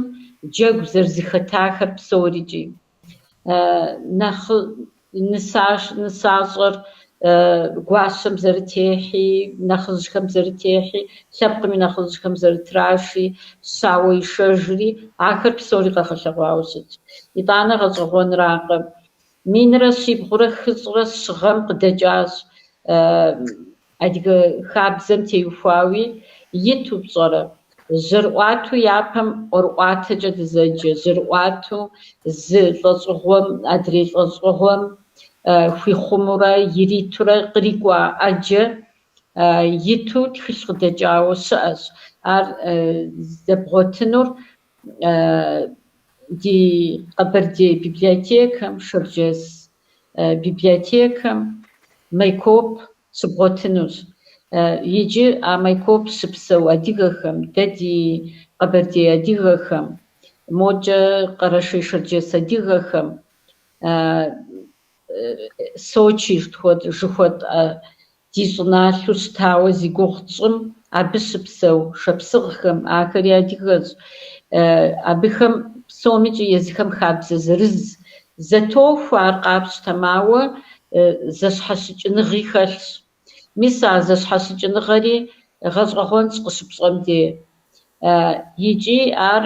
джэгу зэрызыхэтахэр псорикӏи. Нысащӏэр гуащэм зэрытехьи, нэхъыжьхэм зэрытехьи, лъэпкъым и нэхъыжьхэм зэрытраши, щауэ ишэжри, ахэр псори къэгъэлъэгъуауэ щытщ. ИтӀанэ гъэщӏэгъуэнракъэ. Минрэ щибгъурэ хыщӏрэ щыгъэм къыдэкӏащ адыгэ хабзэм теухуауи, иту пщӏэрэ. Жьэрыӏуату япэм ӏуэрыӏуатэкӏэ дызэджэ, жьэрыӏуату зы лӏэщӏыгъуэм, адрей лӏэщӏыгъуэм хуихъумурэ, иритурэ кърикӏуа ӏэджэ иту тхылъ къыдэкӏауэ щыӏэщ. Ар зэбгъуэтынур ди Къэбэрдей библиотекэм, Шэрджэс библиотекэм Майкоп щыбгъуэтынущ. Иджы а Майкоп щыпсэу адыгэхэм, дэ ди Къэбэрдей адыгэхэм, моджэ Къэрэшей Шэрджэс адыгэхэм, Сочи жыхуэт ди щӏыналъэу щытауэ зи гугъу тщӏым абы щыпсэу шапсыгъхэм, ахэри адыгэщ. Абыхэм псомичӏи езыхэм хабзэ зырыз зэтохуэ ар къапщтэмауэ зэщхьэщыкӏыныгъи хэлъщ. Мис а зэщхьэщыкӏыныгъэри гъэщӏэгъуэнщ къыщыпщӏэм де. Икӏи ар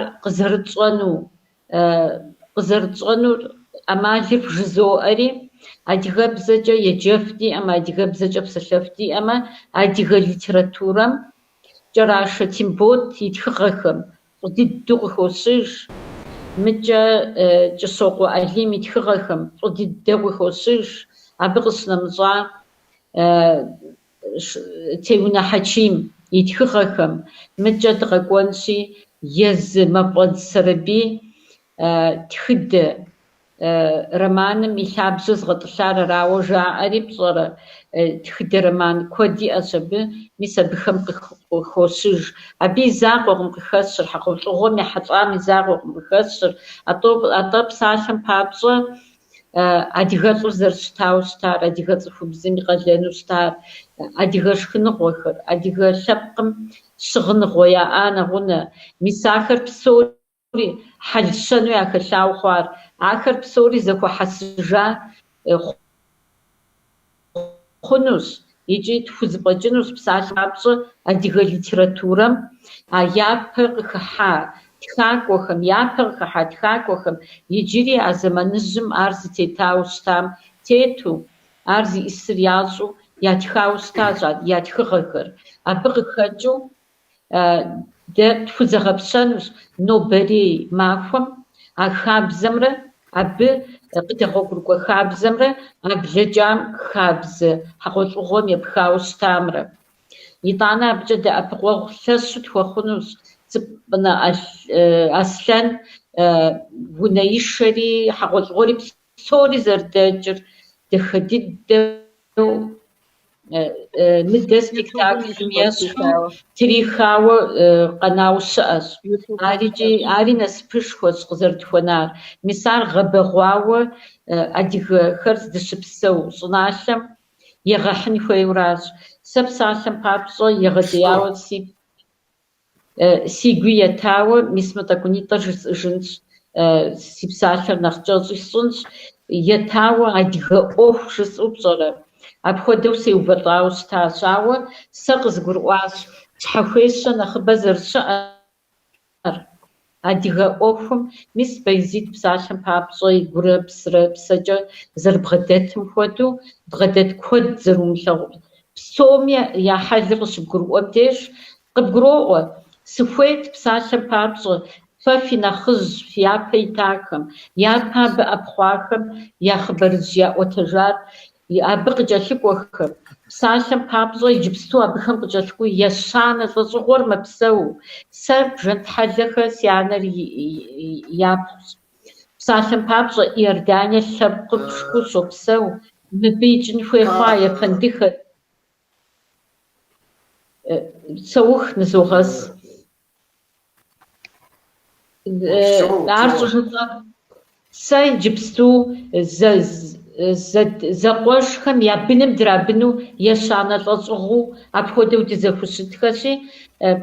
къызэрытщӏэнур ӏэмалыр жызоӏэри, адыгэбзэкӏэ еджэф диӏэмэ, адыгэбзэкӏэ псэлъэф диӏэмэ, адыгэ литературэм Кӏэрашэ Тембот и тхыгъэхэм фӏы дыдэу къыхощыж, мыкӏэ Кӏысокъуэ Ӏэлим и тхыгъэхэм фӏы дыдэу къыхощыж, абы къыщынэмыщӏа Теунэ Хьэчим и тхыгъэхэм мыкӏэ дыкъэкӏуэнщи, езы Мафӏэдз Сэрэбий тхыдэ романым и лъабжьэ згъэтӏылъар арауэ жаӏэри пщӏэрэ, тхыдэ роман куэд иӏэщ абы, мис абыхэм къыхощыж. Абы и закъуэкъым къыхэсщэр, хьэгъуэлӏыгъуэм ехьэлӏам и закъуэкъым къыхэсщэр. Атӏэ псалъэм папщӏэ адыгэлӏыр зэрыщытауэ щытар, адыгэ цӏыхубзым и къалэну щытар, адыгэ шхыныгъуэхэр, адыгэ лъэпкъым щыгъыныгъуэ яӏа нэгъунэ. Мис ахэр псори хьэлщэну яхэлъауэ хъуар, ахэр псори зэхуэхьэсыжа хъунущ, икӏи тхузэфӏэкӏынущ псалъэм папщӏэ адыгэ литературэм япэ къыхыхьа тхакӏуэхэм иджыри а зэманыжьым ар зытетауэ щытам тету, ар зиӏысыр ящӏу ятхауэ щытащ я тхыгъэхэр. Абы къыхэкӏыу дэ тхузэгъэпщэнущ нобэрей махуэм а хабзэмрэ, абы къыдэгъуэгурыкӏуэ хабзэмрэ, а блэкӏам хабзэ хьэгъуэлӏыгъуэм епхауэ щытамрэ. ИтӀанэ абыкӏэ дэӏэпыкъуэгъу лъэщу тхуэхъунущ Аслъэн унэишэри хьэгъуэлӏыгъуэри псори зэрыдэкӏыр дахэ дыдэу мыдэ спектаклым ещхьу трихауэ къэнауэ щыӏэщ. Ари насыпышхуэщ къызэрытхуэнар. Мис ар гъэбэгъуауэ адыгэхэр дыщыпсэу щӏыналъэм егъэхьын хуейуэращ. Сэ псалъэм папщӏэ егъэдеяуэ си гуи етауэ, мис мы тӏэкӏунитӏэр жысӏыжынщ, си псалъэр нэхъ кӏэщӏи сщӏынщ, етауэ адыгэ ӏуэху жысӏэу пщӏэрэ. Апхуэдэу сеувэлӏауэ щытащ, ауэ сэ къызгурыӏуащ щхьэхуещэ нэхъыбэ зэрыщыӏэр адыгэ ӏуэхум, мис Баязит псалъэм папщӏэ и гурэ псырэ псэкӏэ зэрыбгъэдэтым хуэдэу бгъэдэт куэд зэрумылъэгъу. Псоми я хьэлыр къыщыбгурыӏуэм деж къыбгуроӏуэ. Сыхуейт псалъэм папщӏэ фи нэхъыжь фи япэ итахэм, япэ абы ӏэпхъуахэм я хъыбарыжь яӏуэтэжар, абы къыкӏэлъыкӏуэхэр, псалъэм папщӏэ иджыпсту абыхэм къыкӏэлъыкӏуи ещанэ лӏэщӏыгъуэр мэпсэу. Сэ бжэнтхьэлэхэр си анэр япхъущ. Псалъэм папщӏэ Иордание лъэпкъ къыпшхыу щопсэу. Мыбы икӏын хуей хъуа ефэндыхэр. Саух нызогъэс. Ар щӏыжыпӏэ сэ иджыпсту зэкъуэшхэм я быным драбыну ещанэ лӏэщӏыгъуу апхуэдэу дызэхущытхэщи,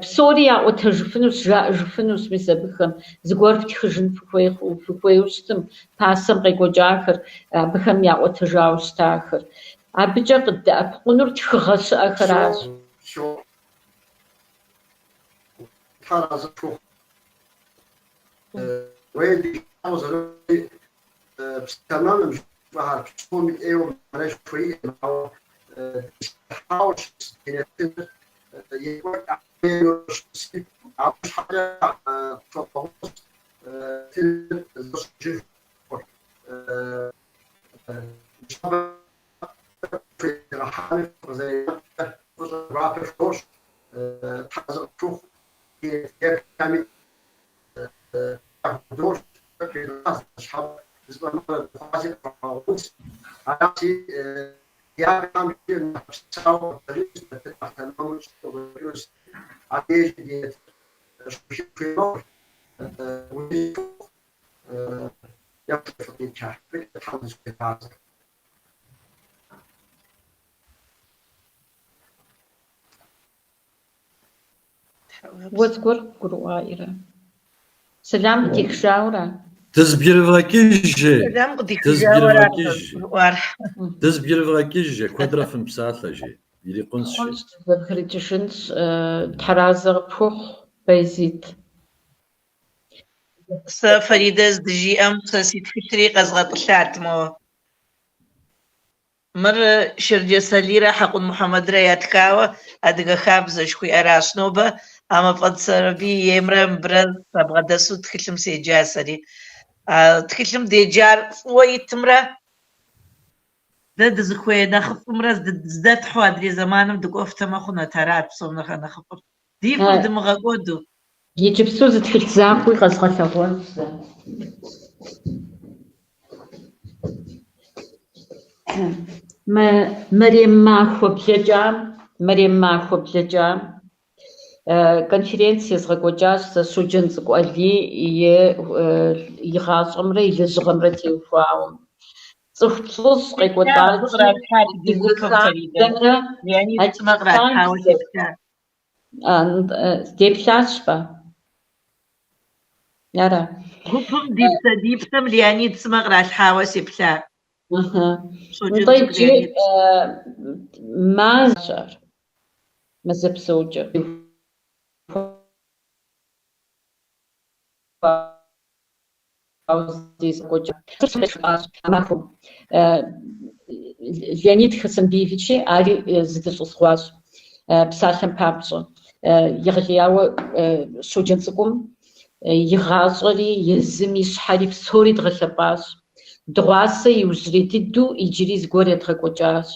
псори яӏуэтэжыфынущ, жаӏэжыфынущ мис абыхэм. Зыгуэр птхыжын фыхуейуэ щытым, пасэм къекӏуэкӏахэр, абыхэм яӏуэтэжауэ щытахэр. Абыкӏэ къыдэӏэпыкъунур тхыгъэ щыӏэхэращ.
تماما بحر شوم ايوم معلش شوي او حاول يوقع او حاجه تطوس في رحالة زي رابع فوش تحضر شوف كامل دور في الناس أصحاب بالنسبة لنا الفاصل فاوز عادي يا كم كنا نساو تريد تتعلم وتدرس عادي دي في نور يكتب في الشهر تحدث في هذا
وذكر قرآيرة سلام تكشاورة
تزبيرفاكيجي
سلام قديك جاورة
تزبيرفاكيجي كوادرا في مساحة يليقون شيء
خمس خريجشنس ترازر بوخ بيزيد
سفريدز دجي أم سيد فكري قزغة طلعت مو مر شرجة سليرة حق محمد ريات كاوة أدقى خابزة شكوي أراش نوبة أما فض سربي يمرم برز أبغى دسو تكلم سيجا سري تكلم ديجار ويتمرة دد زخوي نخف مرز دد حوادري زمانم دقوفت ما خونا ترات بصوم نخفر دي فرد مغاقودو
يجب سوز تكلت زاقوي قزغة ثوان مريم ماخو بلجام конференция згъэкӏуэкӏащ сэ Суджэн цӏыкӏуӏэли игъащӏэмрэ илэжьыгъэмрэ теухуауэ. Цӏыху плӏыщӏ къекӏуэтӏати деплъащ пӏэ. Ара.
Гупым дипсэм Леонид сымэ къралъхьауэ сеплъа.
НтӀэ мазэр мазэпсэукӏэ. Леонид Хасанбиевичи ари зыдыщӏысхъуащ псалъэм папщӏэ. Егъэлеяуэ Суджэн цӏыкӏум игъащӏэри езым ищхьэри псори дгъэлъэпӏащ. Дыгъуасэ иужьрей дыдэу иджыри зыгуэр едгъэкӏуэкӏащ.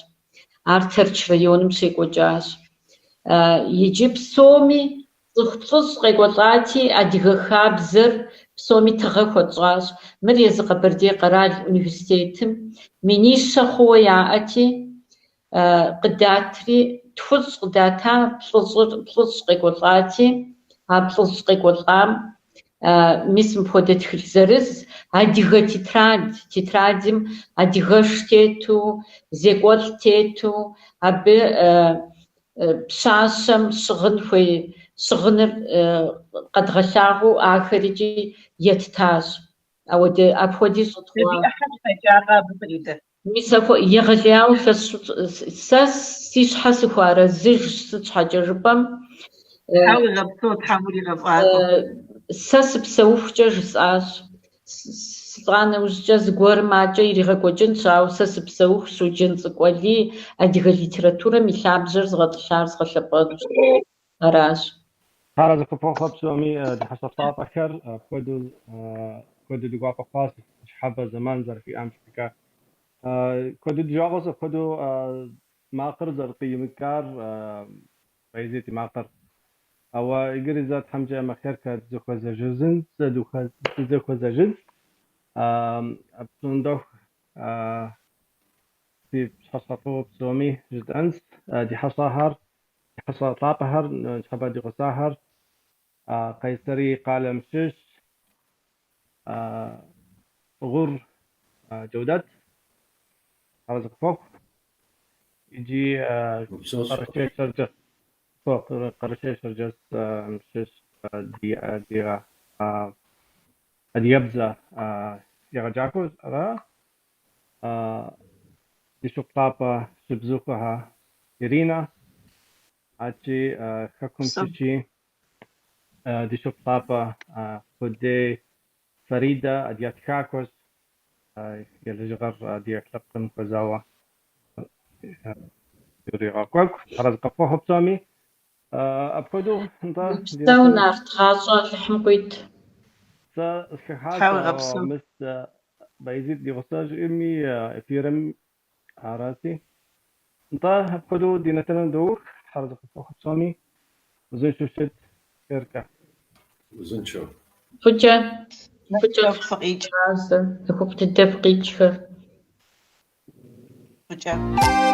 Ар Тэрч районым щекӏуэкӏащ. Иджы псоми цӏыху плӏыщӏ къекӏуэлӏати, адыгэ хабзэр псоми тыгъэ хуэтщӏащ. Мыр езы Къэбэрдей къэрал университетым минищэ хъууэ яӏэти, къыдатри тхущӏ къыдата плӏыщӏ къекӏуэлӏати, а плӏыщӏ къекӏуэлӏам мис мыпхуэдэ тхылъ зырыз адыгэ тетрадым адыгэш тету, зекӏуэлӏ тету, абы пщащэм щыгъыныр къэдгъэлъагъуу ахэри еттащ. Апхуэди щӏытхъуащ. Мис егъэлеяуэ сэ си щхьэ сыхуарэзыж сыт щхьэкӏэ жыпӏэм. Сэ сыпсэухукӏэ жысӏащ. Сытӏанэ-ужькӏэ зыгуэр макӏэ иригъэкӏуэкӏынщ, ауэ сэ сыпсэуху Суджэн цӏыкӏуэли адыгэ литературэм и лъабжьэр згъэтӏылъар згъэлъэпӏэнущ. Аращ.
هذا كفوخ بسومي دي حسب طاط أكر كودو دي قاطع خاص حبة زمان زر في أمريكا كودو دي جاغوس كودو ماقر زر قيمكار بيزيتي ماقر أو يقري ذات حمجة مخيركة زوخ زجزن زوخ زجز أبتندوخ في حصة بسومي جد أنس دي حصاهر دي حصة طاقهر حبة دي غساهر قيصري قال مشش غر جودات هذا فوق يجي قرشي شرجس فوق قرشي شرجس مشش دي يبزا يرجعكوز را دي شقطابة شبزوكها إيرينا عجي خكم تشي دي شقطابة خدي فريدة أديات كاكوس يلي جغر دي أكلقم كزاوة يوري غاكوك حرز قفوه بسامي أبخدو انتا
سونا ارتغاصات الحمقيت
حاول
سخحات
غبصة.
مس بيزيد دي غساج إمي فيرم عراسي انتا أبخدو دينتنا دوخ حرز قفوه بسامي وزي شوشت كيركا
وزنشو
فجأة
فقيج
راسة تكوب تدفقيتشك
فجأة